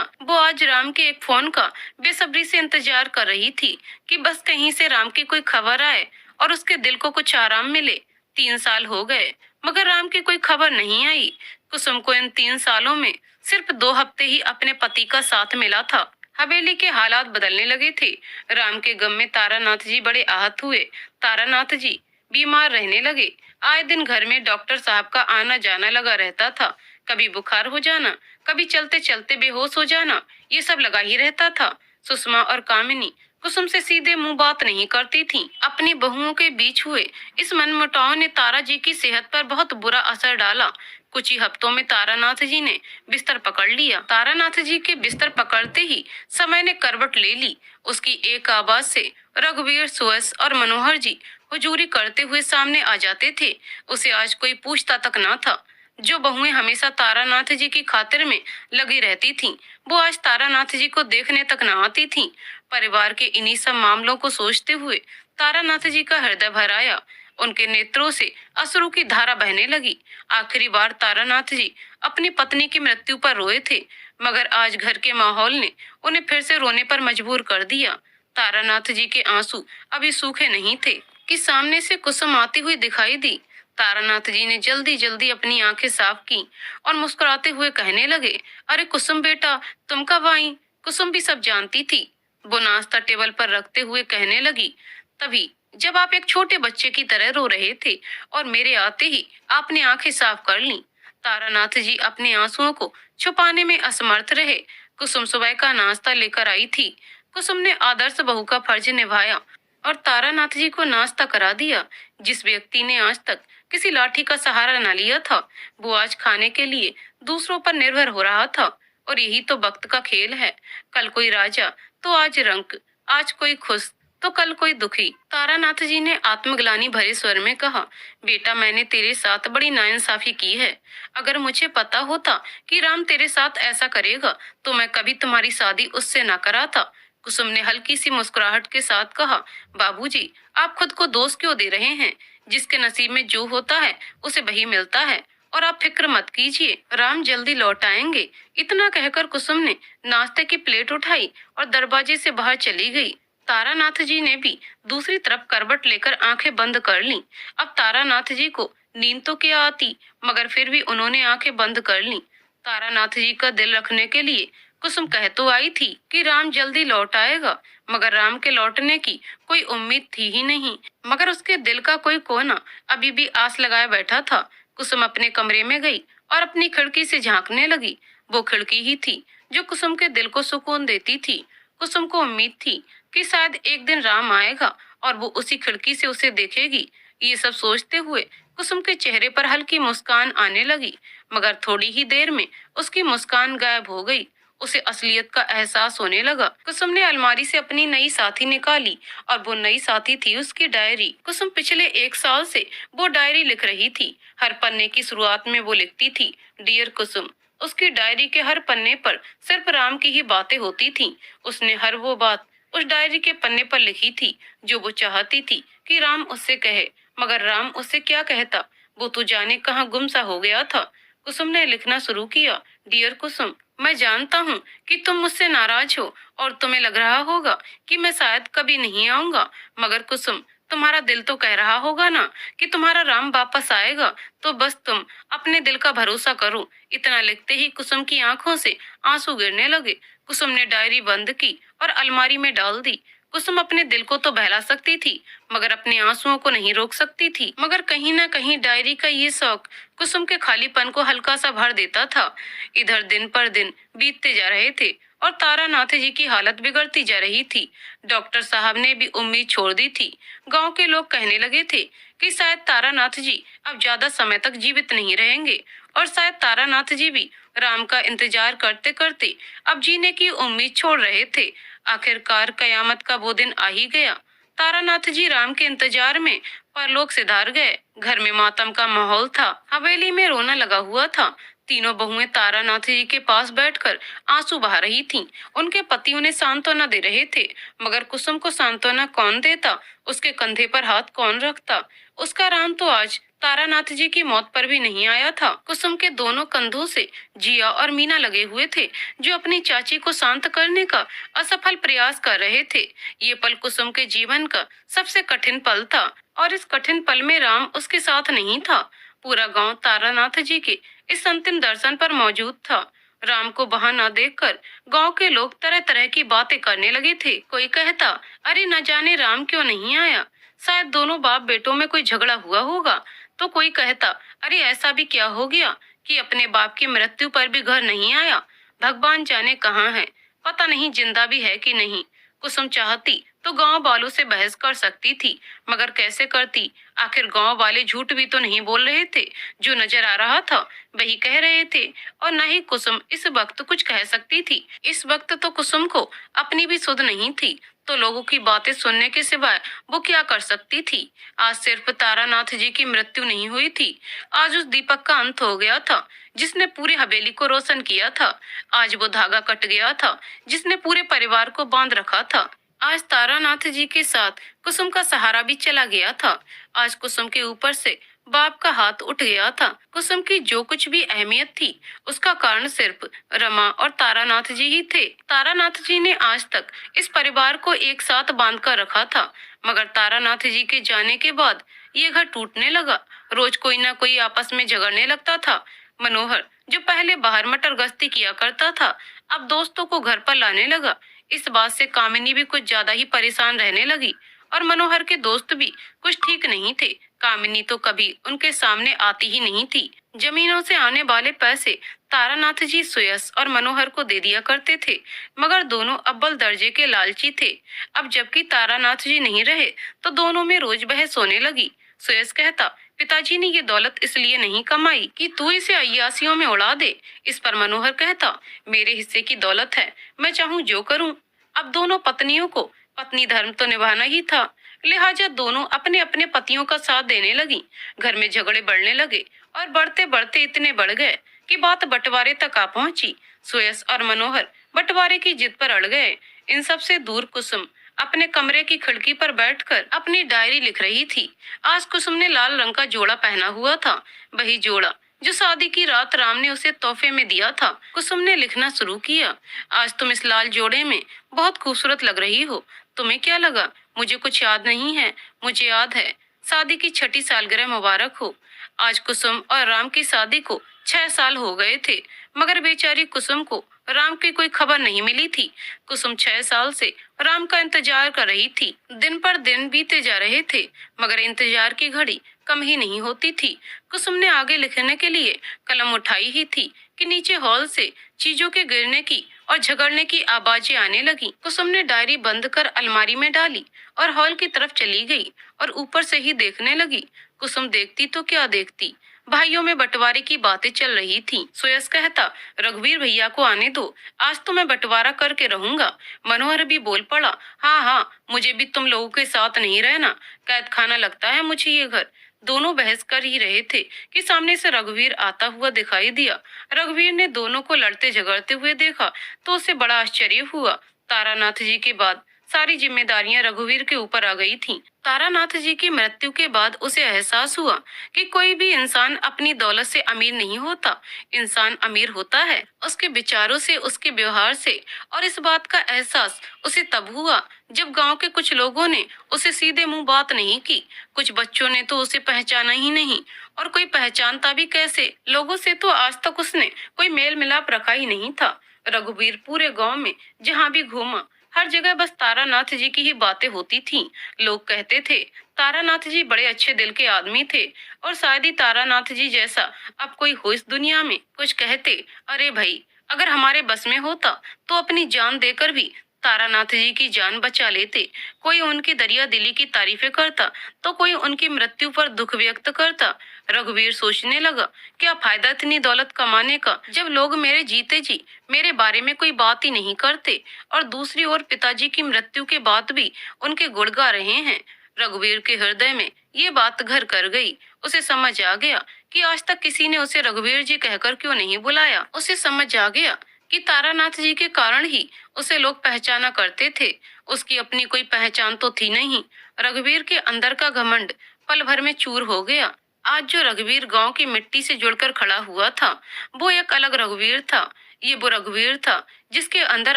वो आज राम के एक फोन का बेसब्री से इंतजार कर रही थी कि बस कहीं से राम की कोई खबर आए और उसके दिल को कुछ आराम मिले। 3 साल हो गए मगर राम की कोई खबर नहीं आई। कुसुम को इन 3 सालों में सिर्फ 2 हफ्ते ही अपने पति का साथ मिला था। हवेली के हालात बदलने लगे थे। राम के गम में तारानाथ जी बड़े आहत हुए। तारानाथ जी बीमार रहने लगे। आए दिन घर में डॉक्टर साहब का आना जाना लगा रहता था। कभी बुखार हो जाना, कभी चलते चलते बेहोश हो जाना, ये सब लगा ही रहता था। सुषमा और कामिनी कुसुम से सीधे मुंह बात नहीं करती थीं। अपनी बहुओं के बीच हुए इस मनमुटाव ने तारा जी की सेहत पर बहुत बुरा असर डाला। कुछ ही हफ्तों में तारानाथ जी ने बिस्तर पकड़ लिया। तारानाथ जी के बिस्तर पकड़ते ही समय ने करवट ले ली। उसकी एक आवाज से रघुवीर, सुयस और मनोहर जी हुजूरी करते हुए सामने आ जाते थे। उसे आज कोई पूछता तक न था। जो बहुएं हमेशा तारानाथ जी की खातिर में लगी रहती थीं, वो आज तारानाथ जी को देखने तक न आती थीं। परिवार के इन्हीं सब मामलों को सोचते हुए तारानाथ जी का हृदय भर आया। उनके नेत्रों से अश्रु की धारा बहने लगी। आखिरी बार तारानाथ जी अपनी पत्नी की मृत्यु पर रोए थे, मगर आज घर के माहौल ने उन्हें फिर से रोने पर मजबूर कर दिया। तारानाथ जी के आंसू अभी सूखे नहीं थे कि सामने से कुसुम आती हुई दिखाई दी। तारानाथ जी ने जल्दी जल्दी अपनी आंखें साफ की और मुस्कुराते हुए कहने लगे, अरे कुसुम बेटा, तुम कब आई? कुसुम भी सब जानती थी। वो नाश्ता टेबल पर रखते हुए कहने लगी, तभी जब आप एक छोटे बच्चे की तरह रो रहे थे और मेरे आते ही आपने आंखें साफ कर लीं। तारानाथ जी अपने आंसुओं को छुपाने में असमर्थ रहे। कुसुम सुबह का नाश्ता लेकर आई थी। कुसुम ने आदर्श बहू का फर्ज निभाया और तारानाथ जी को नाश्ता करा दिया। जिस व्यक्ति ने आज तक किसी लाठी का सहारा न लिया था, वो आज खाने के लिए दूसरों पर निर्भर हो रहा था। और यही तो वक्त का खेल है। कल कोई राजा तो आज रंक, आज कोई खुश तो कल कोई दुखी। तारानाथ जी ने आत्मग्लानि भरे स्वर में कहा, बेटा, मैंने तेरे साथ बड़ी नाइंसाफी की है। अगर मुझे पता होता कि राम तेरे साथ ऐसा करेगा तो मैं कभी तुम्हारी शादी उससे न कराता। कुसुम ने हल्की सी मुस्कुराहट के साथ कहा, बाबूजी, आप खुद को दोष क्यों दे रहे हैं? जिसके नसीब में जो होता है उसे वही मिलता है। और आप फिक्र मत कीजिए, राम जल्दी लौट आएंगे। इतना कहकर कुसुम ने नाश्ते की प्लेट उठाई और दरवाजे से बाहर चली गई। तारानाथ जी ने भी दूसरी तरफ करवट लेकर आंखें बंद कर लीं। अब तारानाथ जी को नींद तो क्या आती, मगर फिर भी उन्होंने आंखें बंद कर लीं। तारानाथ जी का दिल रखने के लिए कुसुम कह तो आई थी कि राम जल्दी लौट आएगा, मगर राम के लौटने की कोई उम्मीद थी ही नहीं। मगर उसके दिल का कोई कोना अभी भी आस लगाए बैठा था। कुसुम अपने कमरे में गई और अपनी खिड़की से झांकने लगी। वो खिड़की ही थी जो कुसुम के दिल को सुकून देती थी। कुसुम को उम्मीद थी कि शायद एक दिन राम आएगा और वो उसी खिड़की से उसे देखेगी। ये सब सोचते हुए कुसुम के चेहरे पर हल्की मुस्कान आने लगी, मगर थोड़ी ही देर में उसकी मुस्कान गायब हो गई। उसे असलियत का एहसास होने लगा। कुसुम ने अलमारी से अपनी नई साथी निकाली और वो नई साथी थी उसकी डायरी। कुसुम पिछले 1 साल से वो डायरी लिख रही थी। हर पन्ने की शुरुआत में वो लिखती थी, डियर कुसुम। उसकी डायरी के हर पन्ने पर सिर्फ राम की ही बातें होती थीं। उसने हर वो बात उस डायरी के पन्ने पर लिखी थी जो वो चाहती थी कि राम उससे कहे, मगर राम उससे क्या कहता, वो तो जाने कहाँ गुम सा हो गया था। कुसुम ने लिखना शुरू किया, डियर कुसुम, मैं जानता हूँ कि तुम मुझसे नाराज हो और तुम्हें लग रहा होगा कि मैं शायद कभी नहीं आऊंगा, मगर कुसुम, तुम्हारा दिल तो कह रहा होगा ना कि तुम्हारा राम वापस आएगा। तो बस तुम अपने दिल का भरोसा करो। इतना लिखते ही कुसुम की आंखों से आंसू गिरने लगे। कुसुम ने डायरी बंद की और अलमारी में डाल दी। कुसुम अपने दिल को तो बहला सकती थी, मगर अपने आंसुओं को नहीं रोक सकती थी। मगर कहीं ना कहीं डायरी का ये शौक कुसुम के खालीपन को हल्का सा भर देता था। इधर दिन पर दिन बीतते जा रहे थे और तारानाथ जी की हालत बिगड़ती जा रही थी। डॉक्टर साहब ने भी उम्मीद छोड़ दी थी। गांव के लोग कहने लगे थे कि शायद तारानाथ जी अब ज्यादा समय तक जीवित नहीं रहेंगे, और शायद तारानाथ जी भी राम का इंतजार करते करते अब जीने की उम्मीद छोड़ रहे थे। आखिरकार कयामत का वो दिन आ ही गया। तारानाथ जी राम के इंतजार में परलोक सिधार गए। घर में मातम का माहौल था। हवेली में रोना लगा हुआ था। तीनों बहुएं तारानाथ जी के पास बैठकर आंसू बहा रही थीं। उनके पति उन्हें सांत्वना दे रहे थे, मगर कुसुम को सांत्वना कौन देता, उसके कंधे पर हाथ कौन रखता। उसका राम तो आज तारानाथ जी की मौत पर भी नहीं आया था। कुसुम के दोनों कंधों से जिया और मीना लगे हुए थे, जो अपनी चाची को शांत करने का असफल प्रयास कर रहे थे। ये पल कुसुम के जीवन का सबसे कठिन पल था, और इस कठिन पल में राम उसके साथ नहीं था। पूरा गांव तारानाथ जी के इस अंतिम दर्शन पर मौजूद था। राम को वहां न देखकर गांव के लोग तरह तरह की बातें करने लगे थे। कोई कहता, अरे न जाने राम क्यों नहीं आया, शायद दोनों बाप बेटों में कोई झगड़ा हुआ होगा। तो कोई कहता, अरे ऐसा भी क्या हो गया कि अपने बाप की मृत्यु पर भी घर नहीं आया। भगवान जाने कहाँ है, पता नहीं जिंदा भी है कि नहीं। कुसुम चाहती तो गांव वालों से बहस कर सकती थी, मगर कैसे करती। आखिर गांव वाले झूठ भी तो नहीं बोल रहे थे। जो नजर आ रहा था वही कह रहे थे, और न ही कुसुम इस वक्त कुछ कह सकती थी। इस वक्त तो कुसुम को अपनी भी सुध नहीं थी, तो लोगों की बातें सुनने के सिवाय वो क्या कर सकती थी। आज सिर्फ तारानाथ जी की मृत्यु नहीं हुई थी, आज उस दीपक का अंत हो गया था जिसने पूरी हवेली को रोशन किया था। आज वो धागा कट गया था जिसने पूरे परिवार को बांध रखा था। आज तारानाथ जी के साथ कुसुम का सहारा भी चला गया था। आज कुसुम के ऊपर से बाप का हाथ उठ गया था। कुसुम की जो कुछ भी अहमियत थी, उसका कारण सिर्फ रमा और तारानाथ जी ही थे। तारानाथ जी ने आज तक इस परिवार को एक साथ बांध कर रखा था, मगर तारानाथ जी के जाने के बाद ये घर टूटने लगा। रोज कोई ना कोई आपस में झगड़ने लगता था। मनोहर, जो पहले बाहर मटर गश्ती किया करता था, अब दोस्तों को घर पर लाने लगा। इस बात से कामिनी भी कुछ ज्यादा ही परेशान रहने लगी, और मनोहर के दोस्त भी कुछ ठीक नहीं थे। कामिनी तो कभी उनके सामने आती ही नहीं थी। जमीनों से आने वाले पैसे तारानाथ जी सुयस और मनोहर को दे दिया करते थे, मगर दोनों अव्वल दर्जे के लालची थे। अब जबकि तारानाथ जी नहीं रहे, तो दोनों में रोज बहस होने लगी। सुयस कहता, पिताजी ने ये दौलत इसलिए नहीं कमाई कि तू इसे अय्यासियों में उड़ा दे। इस पर मनोहर कहता, मेरे हिस्से की दौलत है, मैं चाहूँ जो करूँ। अब दोनों पत्नियों को पत्नी धर्म तो निभाना ही था, लिहाजा दोनों अपने अपने पतियों का साथ देने लगी। घर में झगड़े बढ़ने लगे, और बढ़ते बढ़ते इतने बढ़ गए कि बात बंटवारे तक आ पहुंची। सुयस और मनोहर बंटवारे की जिद पर अड़ गए। इन सब से दूर कुसुम अपने कमरे की खिड़की पर बैठकर अपनी डायरी लिख रही थी। आज कुसुम ने लाल रंग का जोड़ा पहना हुआ था, वही जोड़ा जो शादी की रात राम ने उसे तोहफे में दिया था। कुसुम ने लिखना शुरू किया, आज तुम इस लाल जोड़े में बहुत खूबसूरत लग रही हो। तुम्हें क्या लगा मुझे कुछ याद नहीं है? मुझे याद है। शादी की 6ठी सालगिरह मुबारक हो। आज कुसुम और राम की शादी को 6 साल हो गए थे, मगर बेचारी कुसुम को राम की कोई खबर नहीं मिली थी। कुसुम 6 साल से राम का इंतजार कर रही थी। दिन पर दिन बीते जा रहे थे, मगर इंतजार की घड़ी कम ही नहीं होती थी। कुसुम ने आगे लिखने के लिए कलम उठाई ही थी कि नीचे हॉल से चीजों के गिरने की और झगड़ने की आवाजें आने लगी। कुसुम ने डायरी बंद कर अलमारी में डाली और हॉल की तरफ चली गई और ऊपर से ही देखने लगी। कुसुम देखती तो क्या देखती, भाइयों में बंटवारे की बातें चल रही थी। सुयस कहता, रघुवीर भैया को आने दो, आज तो मैं बंटवारा करके रहूंगा। मनोहर भी बोल पड़ा, हाँ हाँ, मुझे भी तुम लोगों के साथ नहीं रहना, कैद खाना लगता है मुझे ये घर। दोनों बहस कर ही रहे थे कि सामने से रघुवीर आता हुआ दिखाई दिया। रघुवीर ने दोनों को लड़ते झगड़ते हुए देखा तो उसे बड़ा आश्चर्य हुआ। तारानाथ जी के बाद सारी जिम्मेदारियां रघुवीर के ऊपर आ गई थीं। तारानाथ जी की मृत्यु के बाद उसे एहसास हुआ कि कोई भी इंसान अपनी दौलत से अमीर नहीं होता। इंसान अमीर होता है उसके विचारों से, उसके व्यवहार से। और इस बात का एहसास उसे तब हुआ जब गांव के कुछ लोगों ने उसे सीधे मुंह बात नहीं की। कुछ बच्चों ने तो उसे पहचाना ही नहीं, और कोई पहचानता भी कैसे। लोगों से तो आज तक उसने कोई मेल मिलाप रखा ही नहीं था। रघुवीर पूरे गांव में जहाँ भी घूमा हर जगह बस तारानाथ जी की ही बातें होती थीं। लोग कहते थे तारानाथ जी बड़े अच्छे दिल के आदमी थे और शायद ही तारानाथ जी जैसा अब कोई हो इस दुनिया में। कुछ कहते, अरे भाई, अगर हमारे बस में होता तो अपनी जान देकर भी तारानाथ जी की जान बचा लेते। कोई उनकी दरिया दिली की तारीफें करता तो कोई उनकी मृत्यु पर दुख व्यक्त करता। रघुवीर सोचने लगा, क्या फायदा इतनी दौलत कमाने का जब लोग मेरे जीते जी मेरे बारे में कोई बात ही नहीं करते, और दूसरी ओर पिताजी की मृत्यु के बाद भी उनके गुण गा रहे हैं। रघुवीर के हृदय में ये बात घर कर गई। उसे समझ आ गया कि आज तक किसी ने उसे रघुवीर जी कहकर क्यों नहीं बुलाया। उसे समझ आ गया कि तारानाथ जी के कारण ही उसे लोग पहचाना करते थे। उसकी अपनी कोई पहचान तो थी नहीं। रघुवीर के अंदर का घमंड पल भर में चूर हो गया। आज जो रघुवीर गांव की मिट्टी से जुड़कर खड़ा हुआ था, वो एक अलग रघुवीर था। ये वो रघुवीर था जिसके अंदर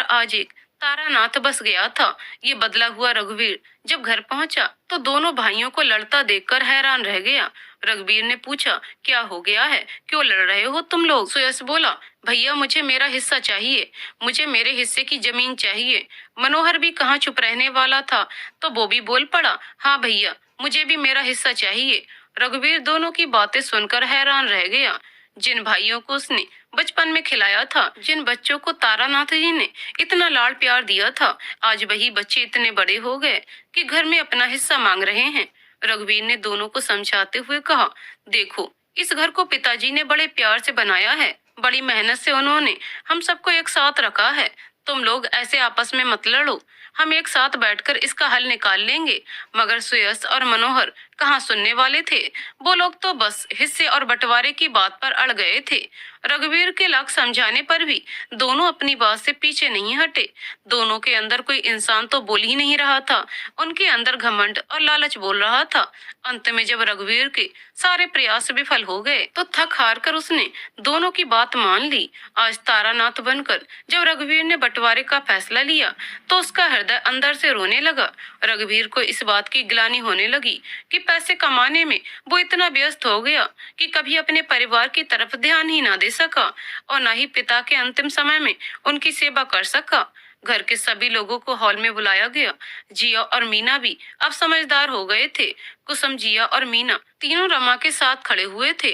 आज एक तारानाथ बस गया था। ये बदला हुआ रघुवीर जब घर पहुंचा तो दोनों भाइयों को लड़ता देखकर हैरान रह गया। रघुवीर ने पूछा, क्या हो गया है, क्यों लड़ रहे हो तुम लोग? सुयश बोला, भैया मुझे मेरा हिस्सा चाहिए, मुझे मेरे हिस्से की जमीन चाहिए। मनोहर भी कहाँ चुप रहने वाला था, तो वो भी बोल पड़ा, हाँ भैया, मुझे भी मेरा हिस्सा चाहिए। रघुवीर दोनों की बातें सुनकर हैरान रह गया। जिन भाइयों को उसने बचपन में खिलाया था, जिन बच्चों को तारानाथ जी ने इतना लाड प्यार दिया था, आज वही बच्चे इतने बड़े हो गए कि घर में अपना हिस्सा मांग रहे हैं। रघुवीर ने दोनों को समझाते हुए कहा, देखो, इस घर को पिताजी ने बड़े प्यार से बनाया है, बड़ी मेहनत से उन्होंने हम सबको एक साथ रखा है। तुम लोग ऐसे आपस में मत लड़ो, हम एक साथ बैठकर इसका हल निकाल लेंगे। मगर सुयश और मनोहर कहाँ सुनने वाले थे। वो लोग तो बस हिस्से और बंटवारे की बात पर अड़ गए थे। रघुवीर के लाख समझाने पर भी दोनों अपनी बात से पीछे नहीं हटे। दोनों के अंदर कोई इंसान तो बोल ही नहीं रहा था, उनके अंदर घमंड और लालच बोल रहा था। अंत में जब रघुवीर के सारे प्रयास विफल हो गए तो थक हार कर उसने दोनों की बात मान ली। आज तारानाथ बनकर जब रघुवीर ने बंटवारे का फैसला लिया तो उसका हृदय अंदर से रोने लगा। रघुवीर को इस बात की ग्लानि होने लगी कि पैसे कमाने में वो इतना व्यस्त हो गया कि कभी अपने परिवार की तरफ ध्यान ही ना दे सका और न ही पिता के अंतिम समय में उनकी सेवा कर सका। घर के सभी लोगों को हॉल में बुलाया गया। जिया और मीना भी अब समझदार हो गए थे। कुसुम, जिया और मीना तीनों रमा के साथ खड़े हुए थे।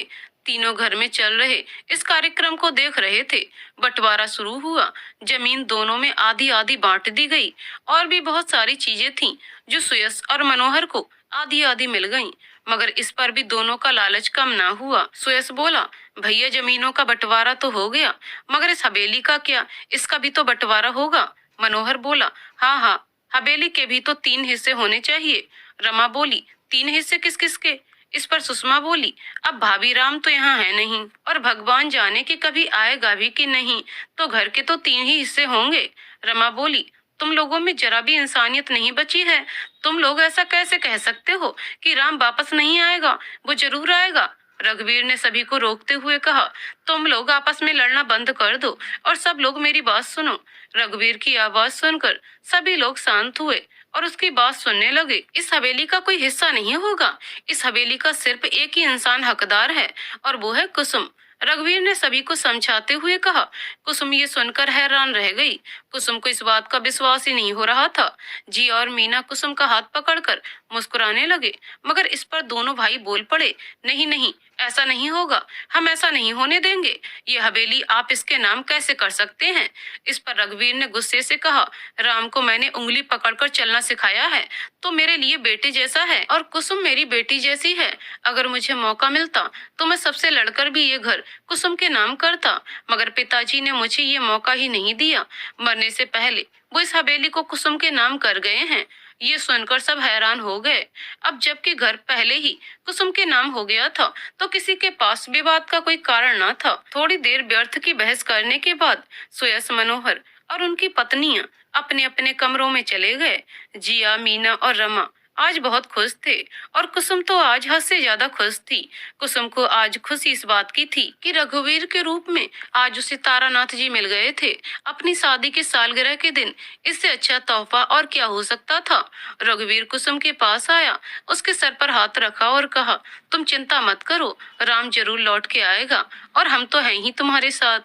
तीनों घर में चल रहे इस कार्यक्रम को देख रहे थे। बंटवारा शुरू हुआ। जमीन दोनों में आधी आधी बांट दी गई। और भी बहुत सारी चीजें थीं जो सुयश और मनोहर को आधी आधी मिल गईं। मगर इस पर भी दोनों का लालच कम ना हुआ। सुयश बोला, भैया जमीनों का बंटवारा तो हो गया, मगर इस हवेली का क्या, इसका भी तो बंटवारा होगा। मनोहर बोला, हाँ हाँ, हवेली के भी तो 3 हिस्से होने चाहिए। रमा बोली, 3 हिस्से किस किस के? इस पर सुषमा बोली, अब भाभी राम तो यहाँ है नहीं, और भगवान जाने कि कभी आएगा भी कि नहीं, तो घर के तो 3 ही हिस्से होंगे। रमा बोली, तुम लोगों में जरा भी इंसानियत नहीं बची है। तुम लोग ऐसा कैसे कह सकते हो कि राम वापस नहीं आएगा? वो जरूर आएगा। रघुवीर ने सभी को रोकते हुए कहा, तुम लोग आपस में लड़ना बंद कर दो और सब लोग मेरी बात सुनो। रघुवीर की आवाज सुनकर सभी लोग शांत हुए और उसकी बात सुनने लगे। इस हवेली का कोई हिस्सा नहीं होगा। इस हवेली का सिर्फ एक ही इंसान हकदार है, और वो है कुसुम। रघुवीर ने सभी को समझाते हुए कहा। कुसुम ये सुनकर हैरान रह गई। कुसुम को इस बात का विश्वास ही नहीं हो रहा था। जी और मीना कुसुम का हाथ पकड़कर मुस्कुराने लगे, मगर इस पर दोनों भाई बोल पड़े, नहीं नहीं, ऐसा नहीं होगा, हम ऐसा नहीं होने देंगे। ये हवेली आप इसके नाम कैसे कर सकते हैं? इस पर रघुवीर ने गुस्से से कहा, राम को मैंने उंगली पकड़कर चलना सिखाया है, तो मेरे लिए बेटे जैसा है, और कुसुम मेरी बेटी जैसी है। अगर मुझे मौका मिलता तो मैं सबसे लड़कर भी ये घर कुसुम के नाम करता, मगर पिताजी ने मुझे ये मौका ही नहीं दिया। मरने से पहले वो इस हवेली को कुसुम के नाम कर गए हैं। ये सुनकर सब हैरान हो गए। अब जबकि घर पहले ही कुसुम के नाम हो गया था, तो किसी के पास विवाद का कोई कारण न था। थोड़ी देर व्यर्थ की बहस करने के बाद सुयश, मनोहर और उनकी पत्नियां अपने अपने कमरों में चले गए। जिया, मीना और रमा आज बहुत खुश थे, और कुसुम तो आज हद से ज्यादा खुश थी। कुसुम को आज खुशी इस बात की थी कि रघुवीर के रूप में आज उसे तारानाथ जी मिल गए थे। अपनी शादी की सालगिरह के दिन इससे अच्छा तोहफा और क्या हो सकता था। रघुवीर कुसुम के पास आया, उसके सर पर हाथ रखा और कहा, तुम चिंता मत करो, राम जरूर लौट के आएगा, और हम तो हैं ही तुम्हारे साथ।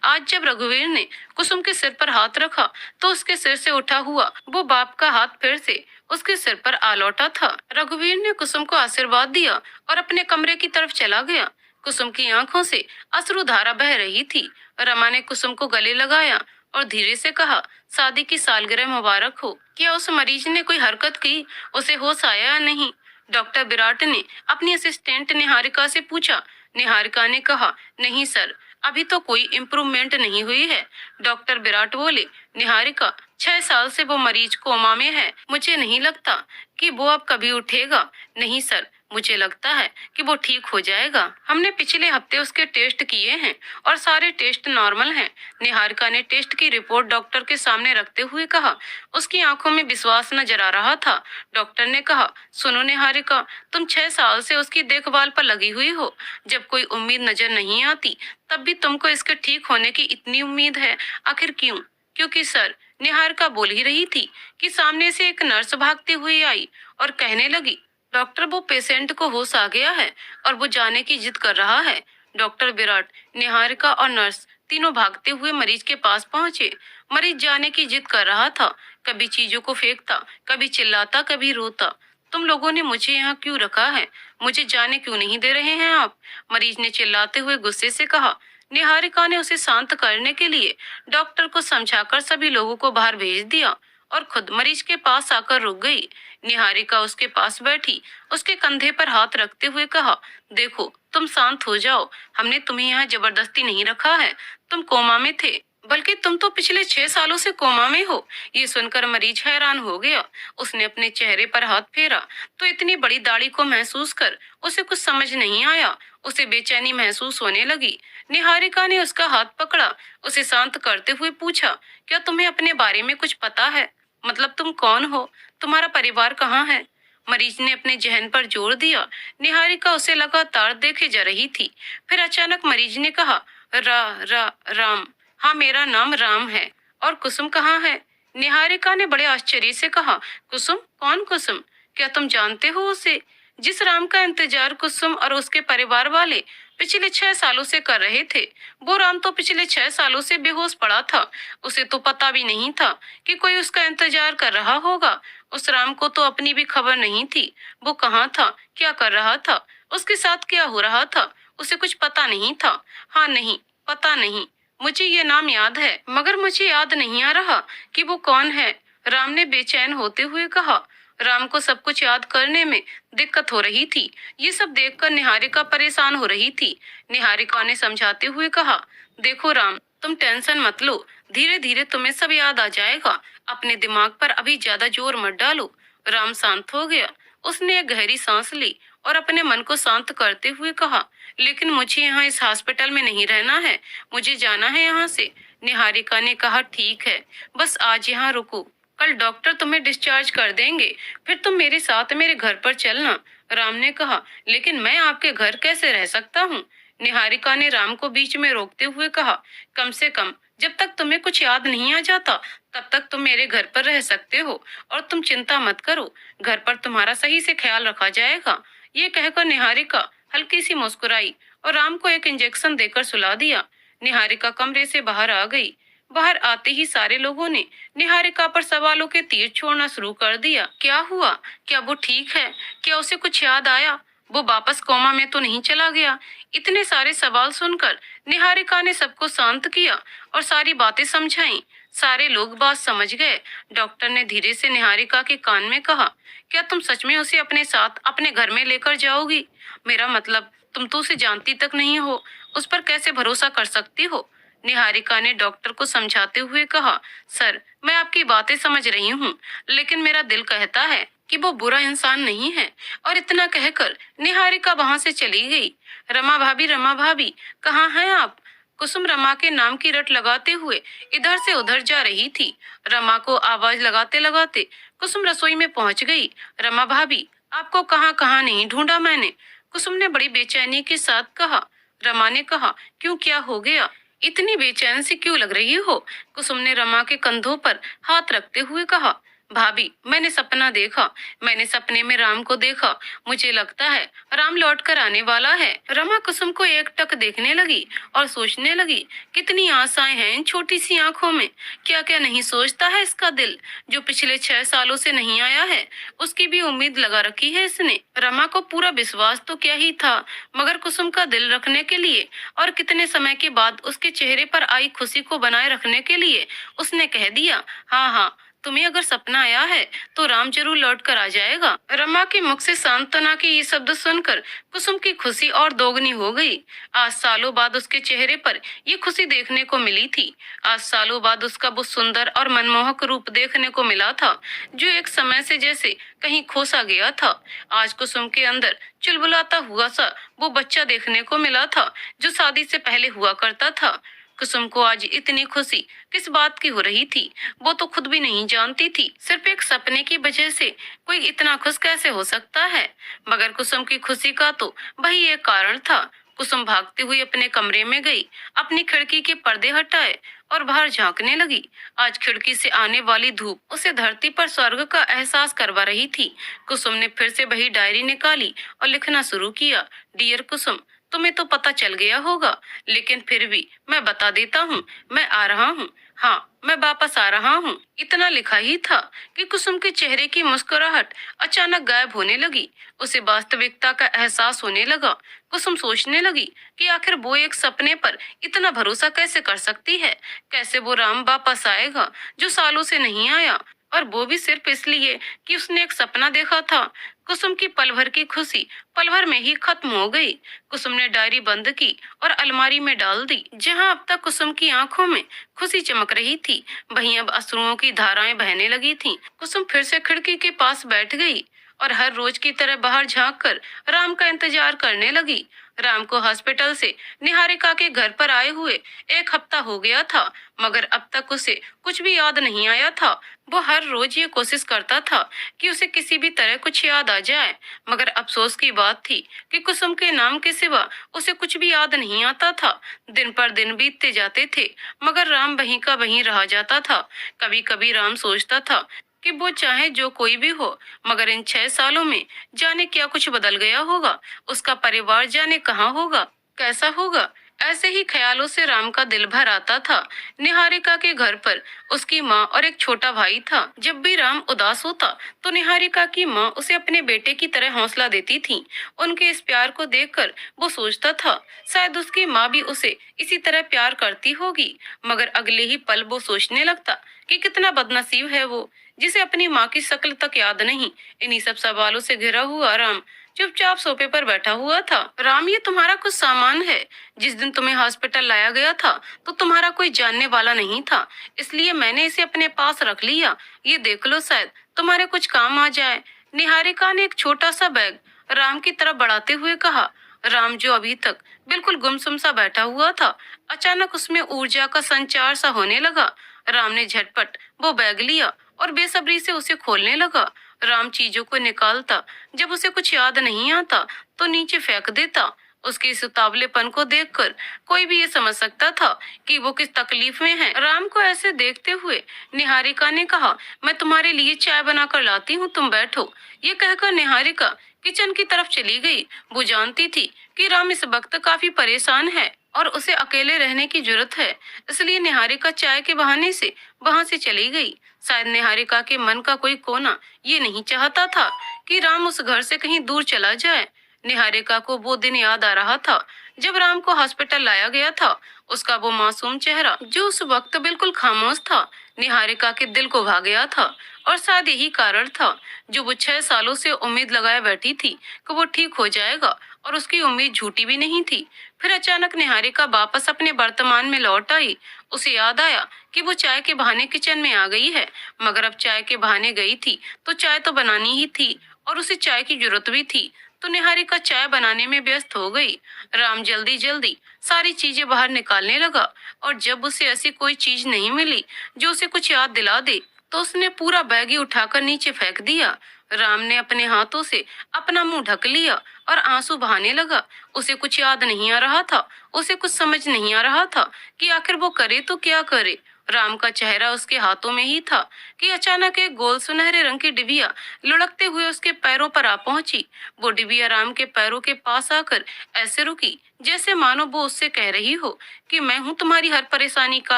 आज जब रघुवीर ने कुसुम के सिर पर हाथ रखा तो उसके सिर से उठा हुआ वो बाप का हाथ फिर से उसके सिर पर आ लौटा था। रघुवीर ने कुसुम को आशीर्वाद दिया और अपने कमरे की तरफ चला गया। कुसुम की आंखों से अश्रुधारा बह रही थी। रमा ने कुसुम को गले लगाया और धीरे से कहा, शादी की सालगिरह मुबारक हो। क्या उस मरीज ने कोई हरकत की? उसे होश आया या नहीं? डॉक्टर विराट ने अपनी असिस्टेंट निहारिका से पूछा। निहारिका ने कहा, नहीं सर, अभी तो कोई इम्प्रूवमेंट नहीं हुई है। डॉक्टर विराट बोले, निहारिका, 6 साल से वो मरीज कोमा में है। मुझे नहीं लगता कि वो अब कभी उठेगा। नहीं सर, मुझे लगता है कि वो ठीक हो जाएगा। हमने पिछले हफ्ते उसके टेस्ट किए हैं और सारे टेस्ट नॉर्मल हैं। निहारिका ने टेस्ट की रिपोर्ट डॉक्टर के सामने रखते हुए कहा। उसकी आंखों में विश्वास नजर आ रहा था। डॉक्टर ने कहा, सुनो निहारिका, तुम 6 साल से उसकी देखभाल पर लगी हुई हो। जब कोई उम्मीद नजर नहीं आती तब भी तुमको इसके ठीक होने की इतनी उम्मीद है। आखिर क्यों? क्योंकि सर, निहारिका बोल ही रही थी कि सामने से एक नर्स भागती हुई आई और कहने लगी, डॉक्टर, वो पेशेंट को होश आ गया है और वो जाने की जिद कर रहा है। डॉक्टर विराट, निहारिका और नर्स तीनों भागते हुए मरीज के पास पहुंचे। मरीज जाने की जिद कर रहा था। कभी चीजों को फेंकता, कभी चिल्लाता, कभी रोता। तुम लोगों ने मुझे यहाँ क्यों रखा है? मुझे जाने क्यों नहीं दे रहे हैं आप? मरीज ने चिल्लाते हुए गुस्से से कहा। निहारिका ने उसे शांत करने के लिए डॉक्टर को समझाकर सभी लोगों को बाहर भेज दिया और खुद मरीज के पास आकर रुक गई। निहारिका उसके पास बैठी, उसके कंधे पर हाथ रखते हुए कहा, देखो, तुम शांत हो जाओ। हमने तुम्हें यहाँ जबरदस्ती नहीं रखा है। तुम कोमा में थे, बल्कि तुम तो पिछले 6 सालों से कोमा में हो। ये सुनकर मरीज हैरान हो गया। उसने अपने चेहरे पर हाथ फेरा तो इतनी बड़ी दाढ़ी को महसूस कर उसे कुछ समझ नहीं आया। उसे बेचैनी महसूस होने लगी। निहारिका ने उसका हाथ पकड़ा, उसे शांत करते हुए पूछा, क्या तुम्हें अपने बारे में कुछ पता है? मतलब तुम कौन हो? तुम्हारा परिवार कहाँ है? मरीज ने अपने जहन पर जोर दिया। निहारिका उसे लगातार देखे जा रही थी। फिर अचानक मरीज ने कहा, राम। हाँ, मेरा नाम राम है। और कुसुम कहाँ है? निहारिका ने बड़े आश्चर्य से कहा, कुसुम? कौन कुसुम? क्या तुम जानते हो उसे? जिस राम का इंतजार कुसुम और उसके परिवार वाले पिछले 6 सालों से कर रहे थे, वो राम तो पिछले 6 सालों से बेहोश पड़ा था। उसे तो पता भी नहीं था कि कोई उसका इंतजार कर रहा होगा। उस राम को तो अपनी भी खबर नहीं थी। वो कहाँ था, क्या कर रहा था, उसके साथ क्या हो रहा था, उसे कुछ पता नहीं था। हाँ, नहीं, पता नहीं। मुझे ये नाम याद है, मगर मुझे याद नहीं आ रहा कि वो कौन है। राम ने बेचैन होते हुए कहा। राम को सब कुछ याद करने में दिक्कत हो रही थी। ये सब देखकर निहारिका परेशान हो रही थी। निहारिका ने समझाते हुए कहा, देखो राम, तुम टेंशन मत लो। धीरे धीरे तुम्हें सब याद आ जाएगा। अपने दिमाग पर अभी ज्यादा जोर मत डालो। राम शांत हो गया। उसने एक गहरी सांस ली और अपने मन को शांत करते हुए कहा, लेकिन मुझे यहाँ इस हॉस्पिटल में नहीं रहना है। मुझे जाना है यहाँ से। निहारिका ने कहा, ठीक है, बस आज यहाँ रुको। कल डॉक्टर तुम्हें डिस्चार्ज कर देंगे। फिर तुम मेरे साथ मेरे घर पर चलना। राम ने कहा, लेकिन मैं आपके घर कैसे रह सकता हूँ? निहारिका ने राम को बीच में रोकते हुए कहा, कम से कम जब तक तुम्हें कुछ याद नहीं आ जाता तब तक तुम मेरे घर पर रह सकते हो। और तुम चिंता मत करो, घर पर तुम्हारा सही से ख्याल रखा जाएगा। ये कहकर निहारिका हल्की सी मुस्कुराई और राम को एक इंजेक्शन देकर सुला दिया। निहारिका कमरे से बाहर आ गई। बाहर आते ही सारे लोगों ने निहारिका पर सवालों के तीर छोड़ना शुरू कर दिया। क्या हुआ? क्या वो ठीक है? क्या उसे कुछ याद आया? वो वापस कोमा में तो नहीं चला गया? इतने सारे सवाल सुनकर निहारिका ने सबको शांत किया और सारी बातें समझाईं। सारे लोग बात समझ गए। डॉक्टर ने धीरे से निहारिका के कान में कहा, क्या तुम सच में उसे अपने साथ अपने घर में लेकर जाओगी? मेरा मतलब, तुम तो उसे जानती तक नहीं हो, उस पर कैसे भरोसा कर सकती हो? निहारिका ने डॉक्टर को समझाते हुए कहा, सर, मैं आपकी बातें समझ रही हूँ, लेकिन मेरा दिल कहता है कि वो बुरा इंसान नहीं है। और इतना कहकर निहारिका वहां से चली गई। रमा भाभी, कहाँ हैं आप? कुसुम रमा के नाम की रट लगाते हुए इधर से उधर जा रही थी। रमा को आवाज लगाते लगाते कुसुम रसोई में पहुंच गई। रमा भाभी, आपको कहाँ कहाँ नहीं ढूंढा मैंने। कुसुम ने बड़ी बेचैनी के साथ कहा। रमा ने कहा, क्यों, क्या हो गया? इतनी बेचैन सी क्यों लग रही हो? कुसुम ने रमा के कंधों पर हाथ रखते हुए कहा। भाभी, मैंने सपना देखा। मैंने सपने में राम को देखा। मुझे लगता है राम लौट कर आने वाला है। रमा कुसुम को एकटक देखने लगी और सोचने लगी, कितनी आशाएं हैं इन छोटी सी आंखों में। क्या क्या नहीं सोचता है इसका दिल, जो पिछले 6 सालों से नहीं आया है। उसकी भी उम्मीद लगा रखी है इसने। रमा को पूरा विश्वास तो क्या ही था, मगर कुसुम का दिल रखने के लिए और कितने समय के बाद उसके चेहरे पर आई खुशी को बनाए रखने के लिए उसने कह दिया, हाँ हाँ, तुम्हें अगर सपना आया है तो राम जरूर लौट कर आ जाएगा। रमा के मुख से सांत्वना के ये शब्द सुनकर कुसुम की खुशी और दोगुनी हो गई। आज सालों बाद उसके चेहरे पर ये खुशी देखने को मिली थी। आज सालों बाद उसका वो सुंदर और मनमोहक रूप देखने को मिला था, जो एक समय से जैसे कहीं खो सा गया था। आज कुसुम के अंदर चुलबुलाता हुआ सा वो बच्चा देखने को मिला था, जो शादी से पहले हुआ करता था। कुसुम को आज इतनी खुशी किस बात की हो रही थी, वो तो खुद भी नहीं जानती थी। सिर्फ एक सपने की वजह से कोई इतना खुश कैसे हो सकता है। मगर कुसुम की खुशी का तो वही एक कारण था। कुसुम भागती हुई अपने कमरे में गई, अपनी खिड़की के पर्दे हटाए और बाहर झांकने लगी। आज खिड़की से आने वाली धूप उसे धरती पर स्वर्ग का एहसास करवा रही थी। कुसुम ने फिर से वही डायरी निकाली और लिखना शुरू किया। डियर कुसुम, तुम्हें तो पता चल गया होगा, लेकिन फिर भी मैं बता देता हूँ, मैं आ रहा हूँ। हाँ, मैं वापस आ रहा हूँ। इतना लिखा ही था कि कुसुम के चेहरे की मुस्कुराहट अचानक गायब होने लगी। उसे वास्तविकता का एहसास होने लगा। कुसुम सोचने लगी कि आखिर वो एक सपने पर इतना भरोसा कैसे कर सकती है। कैसे वो राम वापस आएगा, जो सालों से नहीं आया, और वो भी सिर्फ इसलिए कि उसने एक सपना देखा था। कुसुम की पल भर की खुशी पल भर में ही खत्म हो गई। कुसुम ने डायरी बंद की और अलमारी में डाल दी। जहां अब तक कुसुम की आंखों में खुशी चमक रही थी, वहीं अब अश्रुओं की धाराएं बहने लगी थीं। कुसुम फिर से खिड़की के पास बैठ गई और हर रोज की तरह बाहर झांक कर राम का इंतजार करने लगी। राम को हॉस्पिटल से निहारिका के घर पर आए हुए 1 हफ्ता हो गया था, मगर अब तक उसे कुछ भी याद नहीं आया था। वो हर रोज ये कोशिश करता था कि उसे किसी भी तरह कुछ याद आ जाए, मगर अफसोस की बात थी कि कुसुम के नाम के सिवा उसे कुछ भी याद नहीं आता था। दिन पर दिन बीतते जाते थे, मगर राम वहीं का वहीं रह जाता था। कभी कभी राम सोचता था कि वो चाहे जो कोई भी हो, मगर इन 6 सालों में जाने क्या कुछ बदल गया होगा। उसका परिवार जाने कहाँ होगा, कैसा होगा। ऐसे ही ख्यालों से राम का दिल भर आता था। निहारिका के घर पर उसकी माँ और एक छोटा भाई था। जब भी राम उदास होता तो निहारिका की माँ उसे अपने बेटे की तरह हौसला देती थी। उनके इस प्यार को देखकर वो सोचता था, शायद उसकी माँ भी उसे इसी तरह प्यार करती होगी। मगर अगले ही पल वो सोचने लगता कि कितना बदनसीब है वो, जिसे अपनी माँ की शक्ल तक याद नहीं। इन्हीं सब सवालों से घिरा हुआ राम चुपचाप सोफे पर बैठा हुआ था। राम, ये तुम्हारा कुछ सामान है। जिस दिन तुम्हें हॉस्पिटल लाया गया था तो तुम्हारा कोई जानने वाला नहीं था, इसलिए मैंने इसे अपने पास रख लिया। ये देख लो, शायद तुम्हारे कुछ काम आ जाए। निहारिका ने एक छोटा सा बैग राम की तरफ बढ़ाते हुए कहा। राम, जो अभी तक बिल्कुल गुमसुम सा बैठा हुआ था, अचानक उसमें ऊर्जा का संचार सा होने लगा। राम ने झटपट वो बैग लिया और बेसब्री से उसे खोलने लगा। राम चीजों को निकालता, जब उसे कुछ याद नहीं आता तो नीचे फेंक देता। उसके इस उतावलेपन को देखकर कोई भी ये समझ सकता था कि वो किस तकलीफ में है। राम को ऐसे देखते हुए निहारिका ने कहा, मैं तुम्हारे लिए चाय बनाकर लाती हूँ, तुम बैठो। ये कहकर निहारिका किचन की तरफ चली गई। वो जानती थी कि राम इस वक्त काफी परेशान है और उसे अकेले रहने की जरूरत है, इसलिए निहारिका चाय के बहाने से वहां से चली गई। शायद निहारिका के मन का कोई कोना ये नहीं चाहता था कि राम उस घर से कहीं दूर चला जाए। निहारिका को वो दिन याद आ रहा था जब राम को हॉस्पिटल लाया गया था। उसका वो मासूम चेहरा जो उस वक्त बिल्कुल खामोश था, निहारिका के दिल को भा गया था। और शायद यही कारण था जो वो 6 सालों से उम्मीद लगाए बैठी थी कि वो ठीक हो जाएगा, और उसकी उम्मीद झूठी भी नहीं थी। फिर अचानक निहारिका वापस अपने वर्तमान में लौट आई। उसे याद आया कि वो चाय के बहाने किचन में आ गई है, मगर अब चाय के बहाने गई थी तो चाय तो बनानी ही थी और उसे चाय की जरूरत भी थी। तो निहारिका चाय बनाने में व्यस्त हो गई। राम जल्दी जल्दी सारी चीजें बाहर निकालने लगा, और जब उसे ऐसी कोई चीज नहीं मिली जो उसे कुछ याद दिला दे, तो उसने पूरा बैग ही उठाकर नीचे फेंक दिया। राम ने अपने हाथों से अपना मुंह ढक लिया और आंसू बहाने लगा। उसे कुछ याद नहीं आ रहा था, उसे कुछ समझ नहीं आ रहा था कि आखिर वो करे तो क्या करे। राम का चेहरा उसके हाथों में ही था कि अचानक एक गोल सुनहरे रंग की डिबिया लुढ़कते हुए उसके पैरों पर आ पहुंची। वो डिबिया राम के पैरों के पास आकर ऐसे रुकी जैसे मानो वो उससे कह रही हो कि मैं हूँ तुम्हारी हर परेशानी का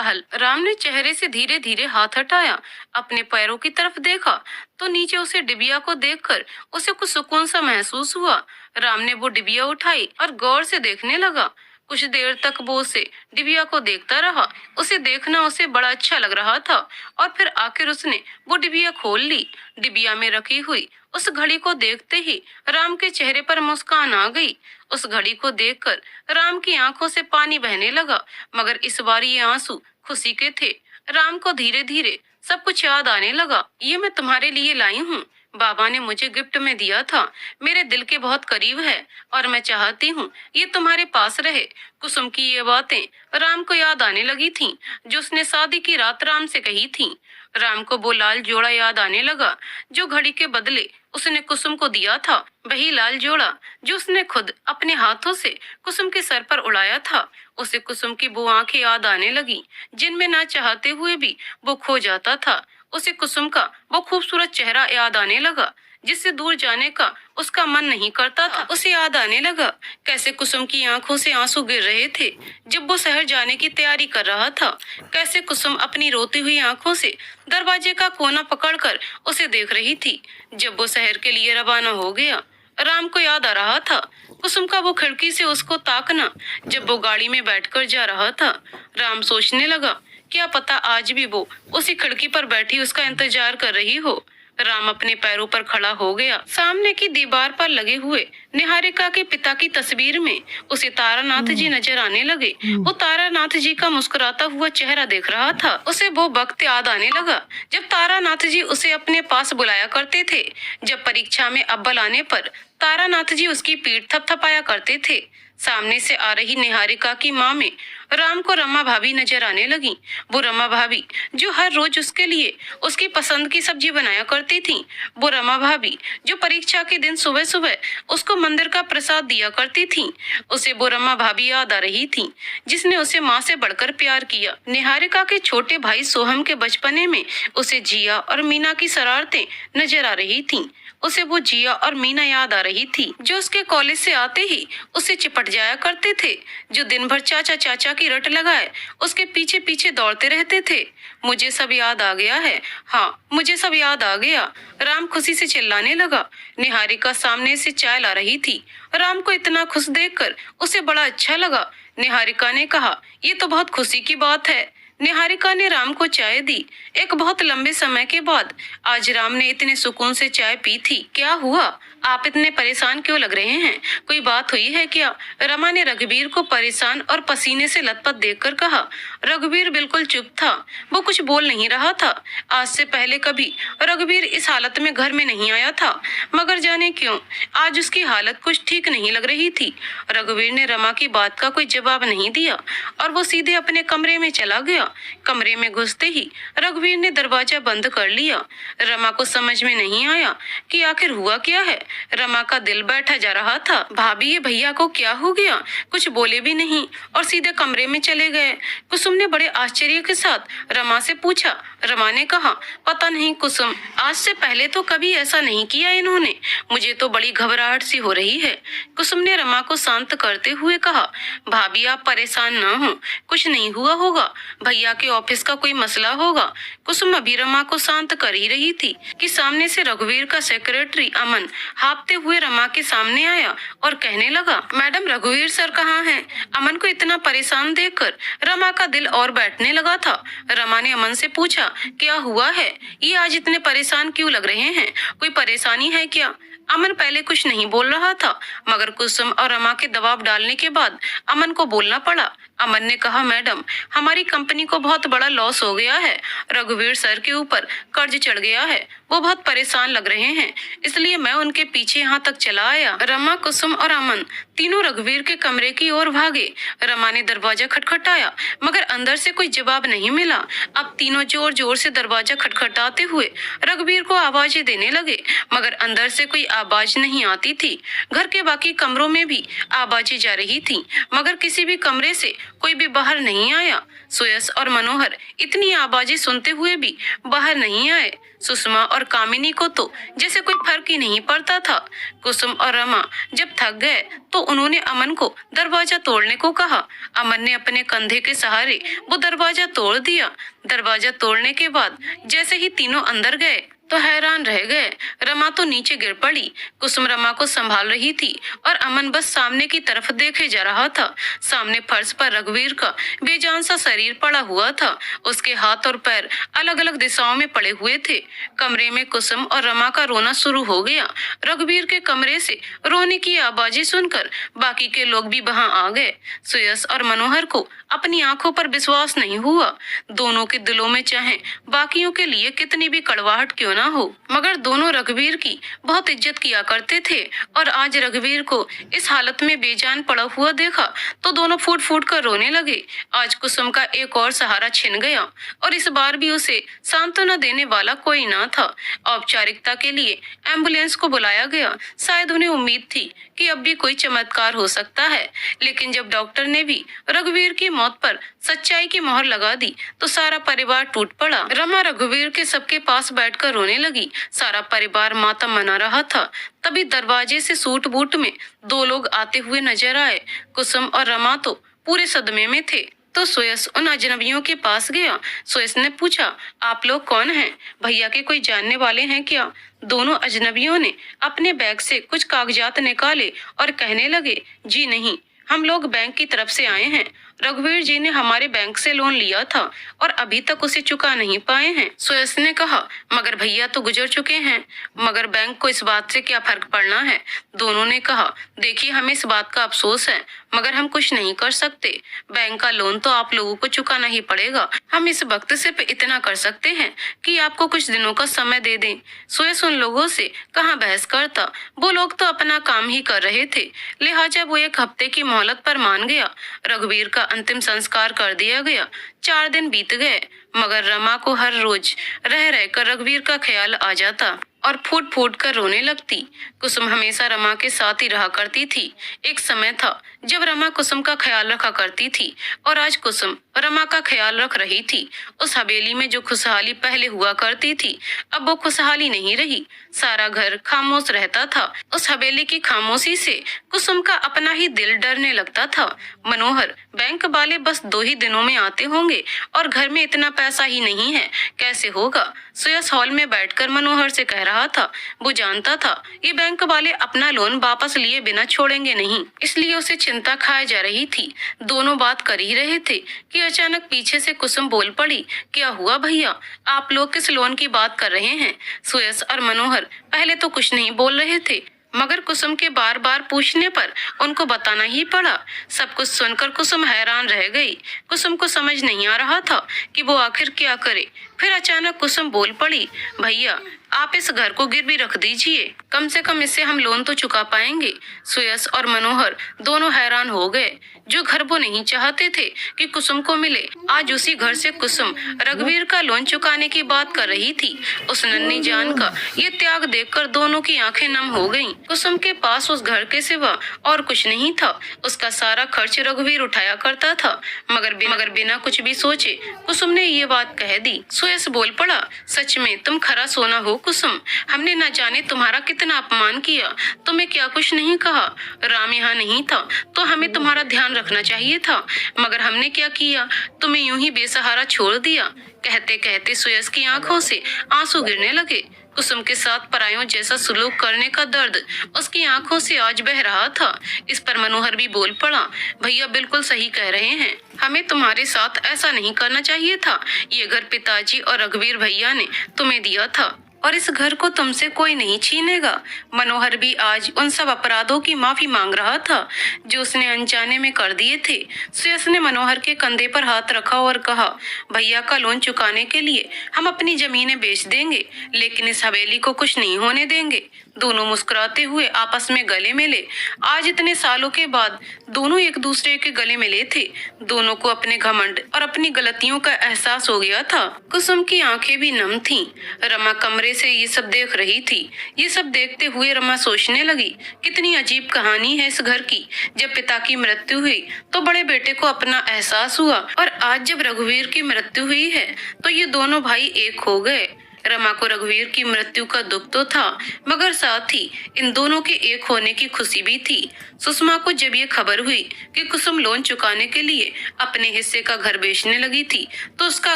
हल। राम ने चेहरे से धीरे धीरे हाथ हटाया, अपने पैरों की तरफ देखा तो नीचे उसे डिबिया को देखकर उसे कुछ सुकून सा महसूस हुआ। राम ने वो डिबिया उठाई और गौर से देखने लगा। कुछ देर तक वो उसे डिबिया को देखता रहा। उसे देखना उसे बड़ा अच्छा लग रहा था और फिर आखिर उसने वो डिबिया खोल ली। डिबिया में रखी हुई उस घड़ी को देखते ही राम के चेहरे पर मुस्कान आ गई। उस घड़ी को देखकर राम की आंखों से पानी बहने लगा, मगर इस बार ये आंसू खुशी के थे। राम को धीरे धीरे सब कुछ याद आने लगा। ये मैं तुम्हारे लिए लाई हूँ, बाबा ने मुझे गिफ्ट में दिया था। मेरे दिल के बहुत करीब है और मैं चाहती हूँ ये तुम्हारे पास रहे। कुसुम की ये बातें राम को याद आने लगी थीं, जो उसने शादी की रात राम से कही थीं। राम को वो लाल जोड़ा याद आने लगा जो घड़ी के बदले उसने कुसुम को दिया था। वही लाल जोड़ा जो उसने खुद अपने हाथों से कुसुम के सर पर उड़ाया था। उसे कुसुम की वो आंखें याद आने लगी जिनमें ना चाहते हुए भी वो खो जाता था। उसे कुसुम का वो खूबसूरत चेहरा याद आने लगा जिससे दूर जाने का उसका मन नहीं करता था। उसे याद आने लगा कैसे कुसुम की आंखों से आंसू गिर रहे थे जब वो शहर जाने की तैयारी कर रहा था। कैसे कुसुम अपनी रोती हुई आंखों से दरवाजे का कोना पकड़कर उसे देख रही थी जब वो शहर के लिए रवाना हो गया। राम को याद आ रहा था कुसुम का वो खिड़की से उसको ताकना जब वो गाड़ी में बैठकर जा रहा था। राम सोचने लगा क्या पता आज भी वो उसी खिड़की पर बैठी उसका इंतजार कर रही हो। राम अपने पैरों पर खड़ा हो गया। सामने की दीवार पर लगे हुए निहारिका के पिता की तस्वीर में उसे तारानाथ जी नजर आने लगे। वो तारानाथ जी का मुस्कुराता हुआ चेहरा देख रहा था। उसे वो वक्त याद आने लगा जब तारानाथ जी उसे अपने पास बुलाया करते थे। जब परीक्षा में अव्वल आने पर तारानाथ जी उसकी पीठ थपथपाया करते थे। सामने से आ रही निहारिका की माँ में राम को रमा भाभी नजर आने लगी। वो रमा भाभी जो हर रोज उसके लिए उसकी पसंद की सब्जी बनाया करती थी। वो रमा भाभी जो परीक्षा के दिन सुबह सुबह उसको मंदिर का प्रसाद दिया करती थी। उसे वो रमा भाभी याद आ रही थी जिसने उसे माँ से बढ़कर प्यार किया। निहारिका के छोटे भाई सोहम के बचपने में उसे जिया और मीना की शरारतें नजर आ रही थी। उसे वो जिया और मीना याद आ रही थी जो उसके कॉलेज से आते ही उसे चिपट जाया करते थे, जो दिन भर चाचा चाचा की रट लगाए उसके पीछे पीछे दौड़ते रहते थे। मुझे सब याद आ गया है, हाँ मुझे सब याद आ गया, राम खुशी से चिल्लाने लगा। निहारिका सामने से चाय ला रही थी। राम को इतना खुश देखकर उसे बड़ा अच्छा लगा। निहारिका ने कहा ये तो बहुत खुशी की बात है। निहारिका ने राम को चाय दी। एक बहुत लंबे समय के बाद आज राम ने इतने सुकून से चाय पी थी। क्या हुआ, आप इतने परेशान क्यों लग रहे हैं, कोई बात हुई है क्या? रमा ने रघुवीर को परेशान और पसीने से लथपथ देखकर कहा। रघुवीर बिल्कुल चुप था, वो कुछ बोल नहीं रहा था। आज से पहले कभी रघुवीर इस हालत में घर में नहीं आया था, मगर जाने क्यों आज उसकी हालत कुछ ठीक नहीं लग रही थी। रघुवीर ने रमा की बात का कोई जवाब नहीं दिया और वो सीधे अपने कमरे में चला गया। कमरे में घुसते ही रघुवीर ने दरवाजा बंद कर लिया। रमा को समझ में नहीं आया कि आखिर हुआ क्या है। रमा का दिल बैठा जा रहा था। भाभी ये भैया को क्या हो गया, कुछ बोले भी नहीं और सीधे कमरे में चले गए। कुसुम ने बड़े आश्चर्य के साथ रमा से पूछा। रमा ने कहा पता नहीं कुसुम, आज से पहले तो कभी ऐसा नहीं किया इन्होंने, मुझे तो बड़ी घबराहट सी हो रही है। कुसुम ने रमा को शांत करते हुए कहा भाभी आप परेशान न हो, कुछ नहीं हुआ होगा, भैया के ऑफिस का कोई मसला होगा। कुसुम अभी रमा को शांत कर ही रही थी कि सामने से रघुवीर का सेक्रेटरी अमन हाँफते हुए रमा के सामने आया और कहने लगा मैडम रघुवीर सर कहाँ हैं? अमन को इतना परेशान देखकर रमा का दिल और बैठने लगा था। रमा ने अमन से पूछा क्या हुआ है, ये आज इतने परेशान क्यों लग रहे हैं, कोई परेशानी है क्या? अमन पहले कुछ नहीं बोल रहा था, मगर कुसुम और रमा के दबाव डालने के बाद अमन को बोलना पड़ा। अमन ने कहा मैडम हमारी कंपनी को बहुत बड़ा लॉस हो गया है, रघुवीर सर के ऊपर कर्ज चढ़ गया है, वो बहुत परेशान लग रहे हैं, इसलिए मैं उनके पीछे यहाँ तक चला आया। रमा, कुसुम और अमन तीनों रघुवीर के कमरे की ओर भागे। रमा ने दरवाजा खटखटाया मगर अंदर से कोई जवाब नहीं मिला। अब तीनों जोर जोर से दरवाजा खटखटाते हुए रघुवीर को आवाजें देने लगे, मगर अंदर से कोई आवाज नहीं आती थी। घर के बाकी कमरों में भी आवाजें जा रही थी, मगर किसी भी कमरे से कोई भी बाहर नहीं आया। सुयश और मनोहर इतनी आवाजें सुनते हुए भी बाहर नहीं आए। सुषमा और कामिनी को तो जैसे कोई फर्क ही नहीं पड़ता था। कुसुम और रमा जब थक गए तो उन्होंने अमन को दरवाजा तोड़ने को कहा। अमन ने अपने कंधे के सहारे वो दरवाजा तोड़ दिया। दरवाजा तोड़ने के बाद जैसे ही तीनों अंदर गए तो हैरान रह गए। रमा तो नीचे गिर पड़ी। कुसुम रमा को संभाल रही थी और अमन बस सामने की तरफ देखे जा रहा था। सामने फर्श पर रघुवीर का बेजान सा शरीर पड़ा हुआ था। उसके हाथ और पैर अलग अलग दिशाओं में पड़े हुए थे। कमरे में कुसुम और रमा का रोना शुरू हो गया। रघुवीर के कमरे से रोने की आवाजें सुनकर बाकी के लोग भी वहां आ गए। सुयश और मनोहर को अपनी आंखों पर विश्वास नहीं हुआ। दोनों के दिलों में चाहे बाकियों के लिए कितनी भी कड़वाहट क्यों ना हो, मगर दोनों रघुवीर की बहुत इज्जत किया करते थे। और आज रघुवीर को इस हालत में बेजान पड़ा हुआ देखा तो दोनों फूट फूट कर रोने लगे। आज कुसुम का एक और सहारा छिन गया और इस बार भी उसे सांत्वना देने वाला कोई ना था। औपचारिकता के लिए एम्बुलेंस को बुलाया गया। शायद उन्हें उम्मीद थी कि अब भी कोई चमत्कार हो सकता है, लेकिन जब डॉक्टर ने भी रघुवीर की मौत पर सच्चाई की मोहर लगा दी तो सारा परिवार टूट पड़ा। रमा रघुवीर के सबके पास बैठकर रोने लगी। सारा परिवार मातम मना रहा था। तभी दरवाजे से सूट बूट में दो लोग आते हुए नजर आए। कुसुम और रमा तो पूरे सदमे में थे। तो सुयश उन अजनबियों के पास गया। सुयश ने पूछा, आप लोग कौन हैं? भैया के कोई जानने वाले हैं क्या? दोनों अजनबियों ने अपने बैग से कुछ कागजात निकाले और कहने लगे, जी नहीं, हम लोग बैंक की तरफ से आए हैं। रघुवीर जी ने हमारे बैंक से लोन लिया था और अभी तक उसे चुका नहीं पाए हैं। सुयश ने कहा, मगर भैया तो गुजर चुके हैं। मगर बैंक को इस बात से क्या फर्क पड़ना है? दोनों ने कहा, देखिए, हमें इस बात का अफसोस है मगर हम कुछ नहीं कर सकते। बैंक का लोन तो आप लोगों को चुकाना ही पड़ेगा। हम इस वक्त सिर्फ इतना कर सकते हैं कि आपको कुछ दिनों का समय दे दें। सुयश उन लोगों से कहाँ बहस करता। वो लोग तो अपना काम ही कर रहे थे, लिहाजा वो एक हफ्ते की मोहलत पर मान गया। रघुवीर का अंतिम संस्कार कर दिया गया। 4 दिन बीत गए मगर रमा को हर रोज रह रहकर रघुवीर का ख्याल आ जाता और फूट फूट कर रोने लगती। कुसुम हमेशा रमा के साथ ही रहा करती थी। एक समय था जब रमा कुसुम का ख्याल रखा करती थी और आज कुसुम रमा का ख्याल रख रही थी। उस हवेली में जो खुशहाली पहले हुआ करती थी अब वो खुशहाली नहीं रही। सारा घर खामोश रहता था। उस हवेली की खामोशी से कुसुम का अपना ही दिल डरने लगता था। मनोहर, बैंक वाले बस 2 ही दिनों में आते होंगे और घर में इतना पैसा ही नहीं है, कैसे होगा? सुयश हॉल में बैठकर मनोहर से कह रहा था। वो जानता था ये बैंक वाले अपना लोन वापस लिए बिना छोड़ेंगे नहीं, इसलिए उसे चिंता खाए जा रही थी। दोनों बात कर ही रहे थे कि अचानक पीछे से कुसुम बोल पड़ी, क्या हुआ भैया? आप लोग किस लोन की बात कर रहे हैं? सुयश और मनोहर पहले तो कुछ नहीं बोल रहे थे मगर कुसुम के बार बार पूछने पर उनको बताना ही पड़ा। सब कुछ सुनकर कुसुम हैरान रह गई। कुसुम को समझ नहीं आ रहा था कि वो आखिर क्या करे। फिर अचानक कुसुम बोल पड़ी, भैया आप इस घर को गिरवी रख दीजिए, कम से कम इससे हम लोन तो चुका पाएंगे। सुयश और मनोहर दोनों हैरान हो गए। जो घर वो नहीं चाहते थे कि कुसुम को मिले, आज उसी घर से कुसुम रघुवीर का लोन चुकाने की बात कर रही थी। उस नन्ही जान का ये त्याग देखकर दोनों की आंखें नम हो गईं। कुसुम के पास उस घर के सिवा और कुछ नहीं था। उसका सारा खर्च रघुवीर उठाया करता था। मगर बिना कुछ भी सोचे कुसुम ने ये बात कह दी। सुयश बोल पड़ा, सच में तुम खरा सोना हो कुसुम। हमने न जाने तुम्हारा कितना अपमान किया, तुम्हें क्या कुछ नहीं कहा। राम यहाँ नहीं था तो हमें तुम्हारा ध्यान रखना चाहिए था, मगर हमने क्या किया, तुम्हें यूं ही बेसहारा छोड़ दिया। कहते कहते सुयश की आंखों से आंसू गिरने लगे। कुसुम के साथ परायों जैसा सुलूक करने का दर्द उसकी आंखों से आज बह रहा था। इस पर मनोहर भी बोल पड़ा, भैया बिल्कुल सही कह रहे हैं, हमें तुम्हारे साथ ऐसा नहीं करना चाहिए था। ये घर पिताजी और रघुवीर भैया ने तुम्हें दिया था और इस घर को तुमसे कोई नहीं छीनेगा। मनोहर भी आज उन सब अपराधों की माफी मांग रहा था जो उसने अनजाने में कर दिए थे। सुयश ने मनोहर के कंधे पर हाथ रखा और कहा, भैया का लोन चुकाने के लिए हम अपनी जमीनें बेच देंगे, लेकिन इस हवेली को कुछ नहीं होने देंगे। दोनों मुस्कुराते हुए आपस में गले मिले। आज इतने सालों के बाद दोनों एक दूसरे के गले मिले थे। दोनों को अपने घमंड और अपनी गलतियों का एहसास हो गया था। कुसुम की आंखें भी नम थीं। रमा कमरे से ये सब देख रही थी। ये सब देखते हुए रमा सोचने लगी, कितनी अजीब कहानी है इस घर की। जब पिता की मृत्यु हुई तो बड़े बेटे को अपना एहसास हुआ, और आज जब रघुवीर की मृत्यु हुई है तो ये दोनों भाई एक हो गए। रमा को रघुवीर की मृत्यु का दुख तो था, मगर साथ ही इन दोनों के एक होने की खुशी भी थी। सुषमा को जब ये खबर हुई कि कुसुम लोन चुकाने के लिए अपने हिस्से का घर बेचने लगी थी तो उसका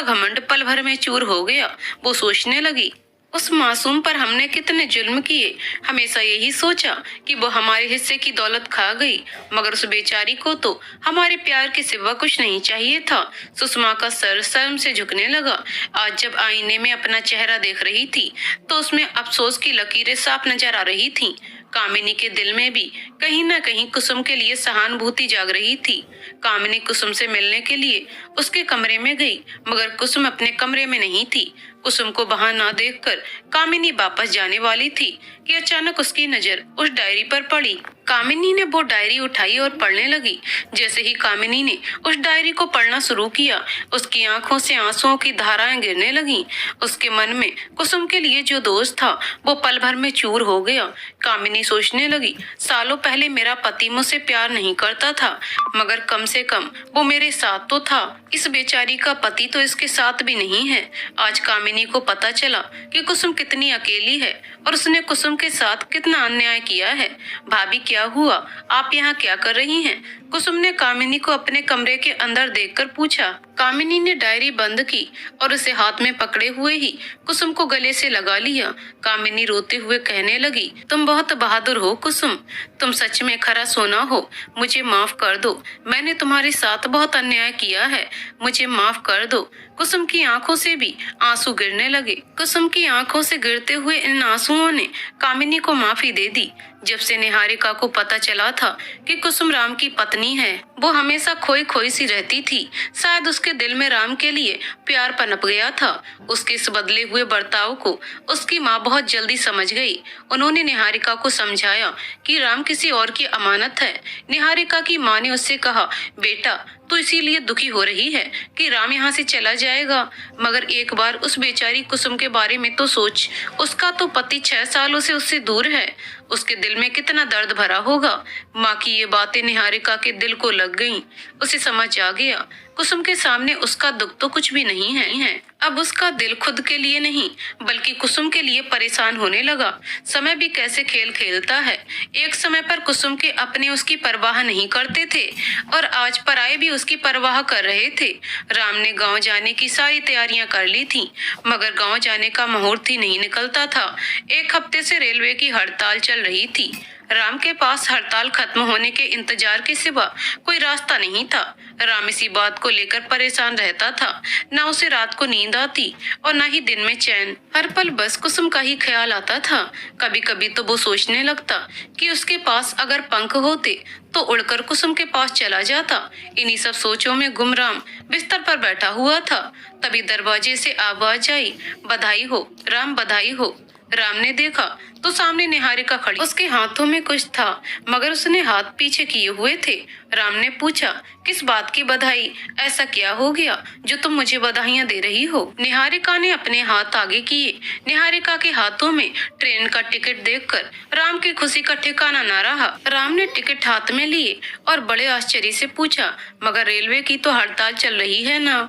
घमंड पल भर में चूर हो गया। वो सोचने लगी, उस मासूम पर हमने कितने जुल्म किए। हमेशा यही सोचा कि वो हमारे हिस्से की दौलत खा गई, मगर उस बेचारी को तो हमारे प्यार के सिवा कुछ नहीं चाहिए था। सुषमा का सर शर्म से झुकने लगा। आज जब आईने में अपना चेहरा देख रही थी तो उसमें अफसोस की लकीरें साफ नजर आ रही थीं। कामिनी के दिल में भी कहीं न कहीं कुसुम के लिए सहानुभूति जाग रही थी। कामिनी कुसुम से मिलने के लिए उसके कमरे में गई, मगर कुसुम अपने कमरे में नहीं थी। कुसुम को वहां ना देखकर कामिनी वापस जाने वाली थी कि अचानक उसकी नजर उस डायरी पर पड़ी। कामिनी ने वो डायरी उठाई और पढ़ने लगी। जैसे ही कामिनी ने उस डायरी को पढ़ना शुरू किया, उसकी आंखों से आंसुओं की धाराएं गिरने लगीं। उसके मन में कुसुम के लिए जो दोष था वो पल भर में चूर हो गया। कामिनी सोचने लगी, सालों पहले मेरा पति मुझसे प्यार नहीं करता था, मगर कम से कम वो मेरे साथ तो था। इस बेचारी का पति तो इसके साथ भी नहीं है। आज कामिनी को पता चला कि कुसुम कितनी अकेली है और उसने कुसुम के साथ कितना अन्याय किया है। भाभी, क्या हुआ? आप यहाँ क्या कर रही हैं? कुसुम ने कामिनी को अपने कमरे के अंदर देखकर पूछा। कामिनी ने डायरी बंद की और उसे हाथ में पकड़े हुए ही कुसुम को गले से लगा लिया। कामिनी रोते हुए कहने लगी, तुम बहुत बहादुर हो कुसुम, तुम सच में खरा सोना हो। मुझे माफ कर दो, मैंने तुम्हारे साथ बहुत अन्याय किया है, मुझे माफ कर दो। कुसुम की आंखों से भी आंसू गिरने लगे। कुसुम की आंखों से गिरते हुए इन आंसुओं ने कामिनी को माफी दे दी। जब से निहारिका को पता चला था कि कुसुम राम की पत्नी है, वो हमेशा खोई खोई सी रहती थी। शायद उसके दिल में राम के लिए प्यार पनप गया था। उसके इस बदले हुए बर्ताव को उसकी माँ बहुत जल्दी समझ गई। उन्होंने निहारिका को समझाया कि राम किसी और की अमानत है। निहारिका की माँ ने उससे कहा, बेटा तू इसीलिए दुखी हो रही है कि राम यहाँ से चला जाएगा, मगर एक बार उस बेचारी कुसुम के बारे में तो सोच। उसका तो पति 6 सालों से उससे दूर है। उसके दिल में कितना दर्द भरा होगा। माँ की ये बातें निहारिका के दिल को लग गईं। उसे समझ आ गया, कुसुम के सामने उसका दुख तो कुछ भी नहीं है। अब उसका दिल खुद के लिए नहीं बल्कि कुसुम के लिए परेशान होने लगा। समय भी कैसे खेल खेलता है। एक समय पर कुसुम के अपने उसकी परवाह नहीं करते थे और आज पराये भी उसकी परवाह कर रहे थे। राम ने गांव जाने की सारी तैयारियां कर ली थी, मगर गांव जाने का मुहूर्त ही नहीं निकलता था। 1 हफ्ते से रेलवे की हड़ताल चल रही थी। राम के पास हड़ताल खत्म होने के इंतजार के सिवा कोई रास्ता नहीं था। राम इसी बात को लेकर परेशान रहता था। न उसे रात को नींद आती और न ही दिन में चैन। हर पल बस कुसुम का ही ख्याल आता था। कभी कभी तो वो सोचने लगता कि उसके पास अगर पंख होते तो उड़कर कुसुम के पास चला जाता। इन्हीं सब सोचों में गुम राम बिस्तर पर बैठा हुआ था। तभी दरवाजे से आवाज आई, बधाई हो राम, बधाई हो। राम ने देखा तो सामने निहारिका खड़ी। उसके हाथों में कुछ था, मगर उसने हाथ पीछे किए हुए थे। राम ने पूछा, किस बात की बधाई? ऐसा क्या हो गया जो तुम मुझे बधाइयां दे रही हो? निहारिका ने अपने हाथ आगे किए। निहारिका के हाथों में ट्रेन का टिकट देखकर राम की खुशी का ठिकाना न रहा। राम ने टिकट हाथ में लिए और बड़े आश्चर्य से पूछा, मगर रेलवे की तो हड़ताल चल रही है ना?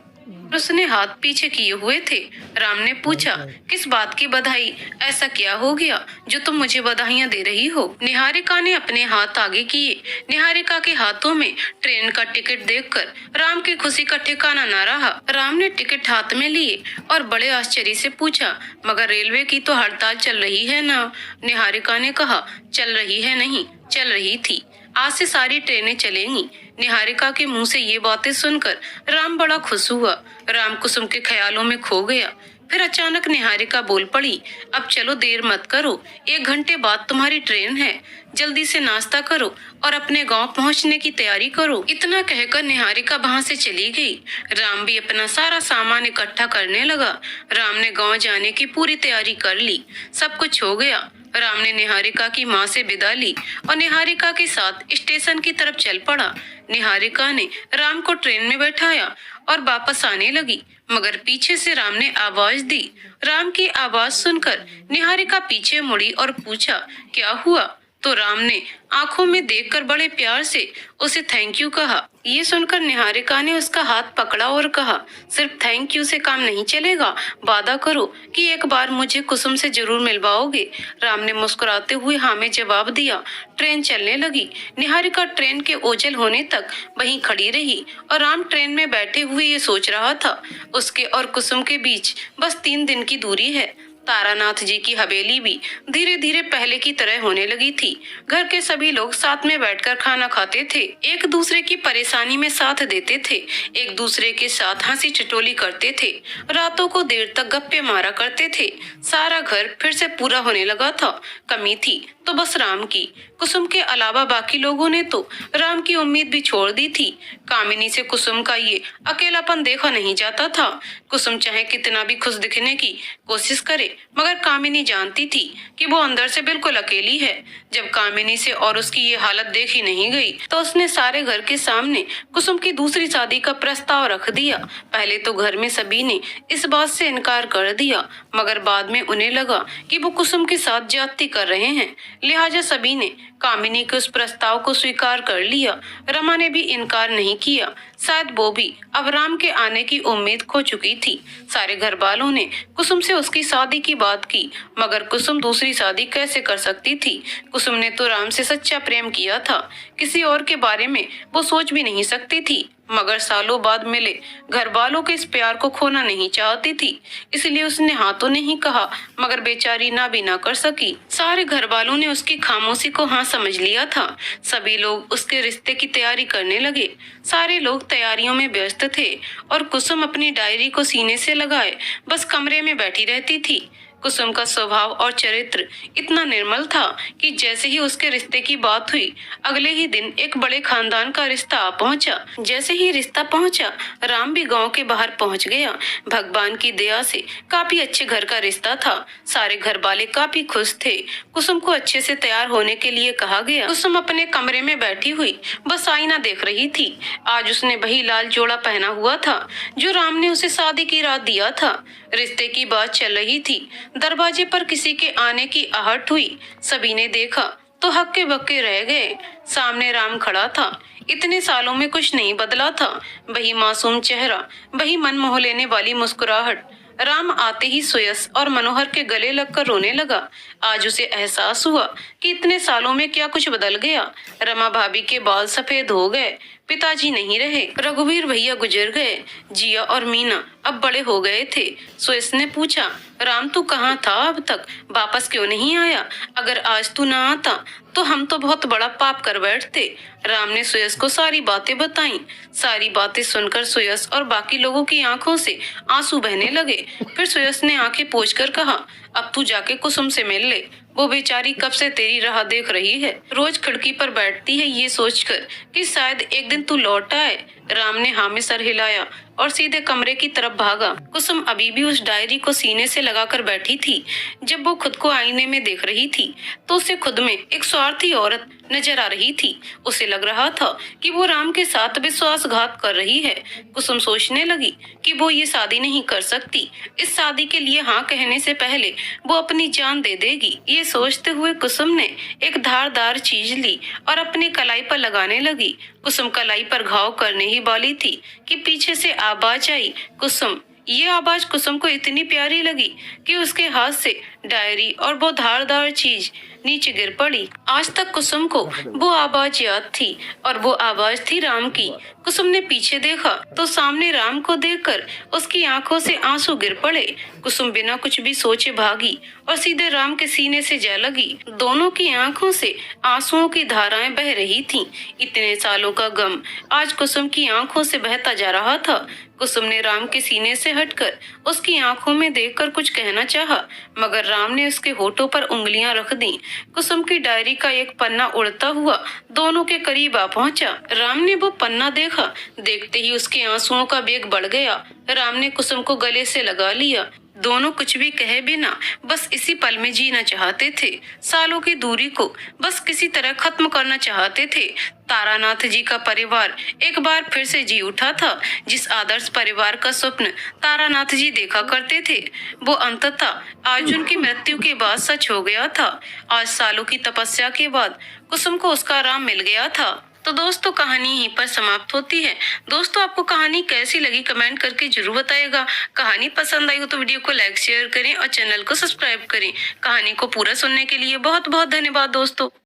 उसने हाथ पीछे किए हुए थे। राम ने पूछा, किस बात की बधाई? ऐसा क्या हो गया जो तुम मुझे बधाइयां दे रही हो? निहारिका ने अपने हाथ आगे किए। निहारिका के हाथों में ट्रेन का टिकट देखकर राम की खुशी का ठिकाना न रहा। राम ने टिकट हाथ में लिए और बड़े आश्चर्य से पूछा, मगर रेलवे की तो हड़ताल चल रही है ना? निहारिका ने कहा, चल रही है नहीं, चल रही थी। आज से सारी ट्रेनें चलेंगी। निहारिका के मुंह से ये बातें सुनकर राम बड़ा खुश हुआ। राम कुसुम के ख्यालों में खो गया। फिर अचानक निहारिका बोल पड़ी, अब चलो, देर मत करो, 1 घंटे बाद तुम्हारी ट्रेन है। जल्दी से नाश्ता करो और अपने गांव पहुंचने की तैयारी करो। इतना कहकर निहारिका वहां से चली गई। राम भी अपना सारा सामान इकट्ठा करने लगा। राम ने गांव जाने की पूरी तैयारी कर ली। सब कुछ हो गया। राम ने निहारिका की माँ से विदा ली और निहारिका के साथ स्टेशन की तरफ चल पड़ा। निहारिका ने राम को ट्रेन में बैठाया और वापस आने लगी, मगर पीछे से राम ने आवाज दी। राम की आवाज सुनकर निहारिका पीछे मुड़ी और पूछा, क्या हुआ? तो राम ने आंखों में देखकर बड़े प्यार से उसे थैंक यू कहा। ये सुनकर निहारिका ने उसका हाथ पकड़ा और कहा, सिर्फ थैंक यू से काम नहीं चलेगा, वादा करो कि एक बार मुझे कुसुम से जरूर मिलवाओगे। राम ने मुस्कुराते हुए हाँ में जवाब दिया। ट्रेन चलने लगी। निहारिका ट्रेन के ओझल होने तक वहीं खड़ी रही और राम ट्रेन में बैठे हुए ये सोच रहा था, उसके और कुसुम के बीच बस 3 दिन की दूरी है। तारानाथ जी की हवेली भी धीरे धीरे पहले की तरह होने लगी थी। घर के सभी लोग साथ में बैठकर खाना खाते थे, एक दूसरे की परेशानी में साथ देते थे, एक दूसरे के साथ हंसी ठिठोली करते थे, रातों को देर तक गप्पे मारा करते थे। सारा घर फिर से पूरा होने लगा था। कमी थी तो बस राम की। कुसुम के अलावा बाकी लोगों ने तो राम की उम्मीद भी छोड़ दी थी। कामिनी से कुसुम का ये अकेलापन देखा नहीं जाता था। कुसुम चाहे कितना भी खुश दिखने की कोशिश करे, मगर कामिनी जानती थी कि वो अंदर से बिल्कुल अकेली है। जब कामिनी से और उसकी ये हालत देखी नहीं गई तो उसने सारे घर के सामने कुसुम की दूसरी शादी का प्रस्ताव रख दिया। पहले तो घर में सभी ने इस बात से इनकार कर दिया, मगर बाद में उन्हें लगा कि वो कुसुम के साथ ज्यादती कर रहे हैं, लिहाजा सभी ने कामिनी के उस प्रस्ताव को स्वीकार कर लिया। रमा ने भी इनकार नहीं किया। शायद वो भी अब राम के आने की उम्मीद खो चुकी थी। सारे घर वालों ने कुसुम से उसकी शादी की बात की, मगर कुसुम दूसरी शादी कैसे कर सकती थी? कुसुम ने तो राम से सच्चा प्रेम किया था, किसी और के बारे में वो सोच भी नहीं सकती थी। मगर सालों बाद मिले घर वालों के इस प्यार को खोना नहीं चाहती थी, इसलिए उसने हाँ तो नहीं कहा, मगर बेचारी ना भी ना कर सकी। सारे घर वालों ने उसकी खामोशी को हाँ समझ लिया था। सभी लोग उसके रिश्ते की तैयारी करने लगे। सारे लोग तैयारियों में व्यस्त थे और कुसुम अपनी डायरी को सीने से लगाए बस कमरे में बैठी रहती थी। कुसुम का स्वभाव और चरित्र इतना निर्मल था कि जैसे ही उसके रिश्ते की बात हुई, अगले ही दिन एक बड़े खानदान का रिश्ता आ पहुंचा। जैसे ही रिश्ता पहुंचा, राम भी गांव के बाहर पहुंच गया। भगवान की दया से काफी अच्छे घर का रिश्ता था। सारे घर वाले काफी खुश थे। कुसुम को अच्छे से तैयार होने के लिए कहा गया। कुसुम अपने कमरे में बैठी हुई बस आईना देख रही थी। आज उसने वही लाल जोड़ा पहना हुआ था जो राम ने उसे शादी की रात दिया था। रिश्ते की बात चल रही थी। दरवाजे पर किसी के आने की आहट हुई। सभी ने देखा तो हक्के बक्के रह गए। सामने राम खड़ा था। इतने सालों में कुछ नहीं बदला था। वही मासूम चेहरा, वही मन मोह लेने वाली मुस्कुराहट। राम आते ही सुयस और मनोहर के गले लगकर रोने लगा। आज उसे एहसास हुआ कि इतने सालों में क्या कुछ बदल गया। रमा भाभी के बाल सफेद हो गए, पिताजी नहीं रहे, रघुवीर भैया गुजर गए, जिया और मीना अब बड़े हो गए थे। सुयस ने पूछा, राम तू कहाँ था अब तक, वापस क्यों नहीं आया? अगर आज तू ना आता तो हम तो बहुत बड़ा पाप कर बैठते। राम ने सुयस को सारी बातें बताई। सारी बातें सुनकर सुयस और बाकी लोगों की आंखों से आंसू बहने लगे। फिर सुयस ने आंखें पोंछकर कहा, अब तू जाके कुसुम से मिल ले, वो बेचारी कब से तेरी राह देख रही है, रोज खिड़की पर बैठती है ये सोचकर कि शायद एक दिन तू लौट आए। राम ने हाँ में सर हिलाया और सीधे कमरे की तरफ भागा। कुसुम अभी भी उस डायरी को सीने से लगाकर बैठी थी। जब वो खुद को आईने में देख रही थी तो उसे खुद में एक स्वार्थी औरत नजर आ रही थी। उसे लग रहा था कि वो राम के साथ विश्वासघात कर रही है। कुसुम सोचने लगी कि वो ये शादी नहीं कर सकती। इस शादी के लिए हाँ कहने से पहले वो अपनी जान दे देगी। ये सोचते हुए कुसुम ने एक धारदार चीज ली और अपनी कलाई पर लगाने लगी। कुसुम कलाई पर घाव करने ही वाली थी कि पीछे से आवाज आई, कुसुम। ये आवाज कुसुम को इतनी प्यारी लगी कि उसके हाथ से डायरी और वो धारदार चीज नीचे गिर पड़ी। आज तक कुसुम को वो आवाज याद थी और वो आवाज थी राम की। कुसुम ने पीछे देखा तो सामने राम को देखकर उसकी आंखों से आंसू गिर पड़े। कुसुम बिना कुछ भी सोचे भागी और सीधे राम के सीने से जा लगी। दोनों की आंखों से आंसुओं की धाराएं बह रही थीं। इतने सालों का गम आज कुसुम की आंखों से बहता जा रहा था। कुसुम ने राम के सीने से हटकर उसकी आंखों में देखकर कुछ कहना चाहा, मगर राम ने उसके होठों पर उंगलियां रख दी। कुसुम की डायरी का एक पन्ना उड़ता हुआ दोनों के करीब आ पहुंचा। राम ने वो पन्ना देखा। देखते ही उसके आंसुओं का वेग बढ़ गया। राम ने कुसुम को गले से लगा लिया दोनों कुछ भी कहे बिना बस इसी पल में जीना चाहते थे। सालों की दूरी को बस किसी तरह खत्म करना चाहते थे। तारानाथ जी का परिवार एक बार फिर से जी उठा था। जिस आदर्श परिवार का स्वप्न तारानाथ जी देखा करते थे, वो अंततः आज उनकी मृत्यु के बाद सच हो गया था। आज सालों की तपस्या के बाद कुसुम को उसका राम मिल गया था। तो दोस्तों, कहानी यहीं पर समाप्त होती है। दोस्तों, आपको कहानी कैसी लगी कमेंट करके जरूर बताइएगा। कहानी पसंद आई हो तो वीडियो को लाइक शेयर करें और चैनल को सब्सक्राइब करें। कहानी को पूरा सुनने के लिए बहुत बहुत धन्यवाद दोस्तों।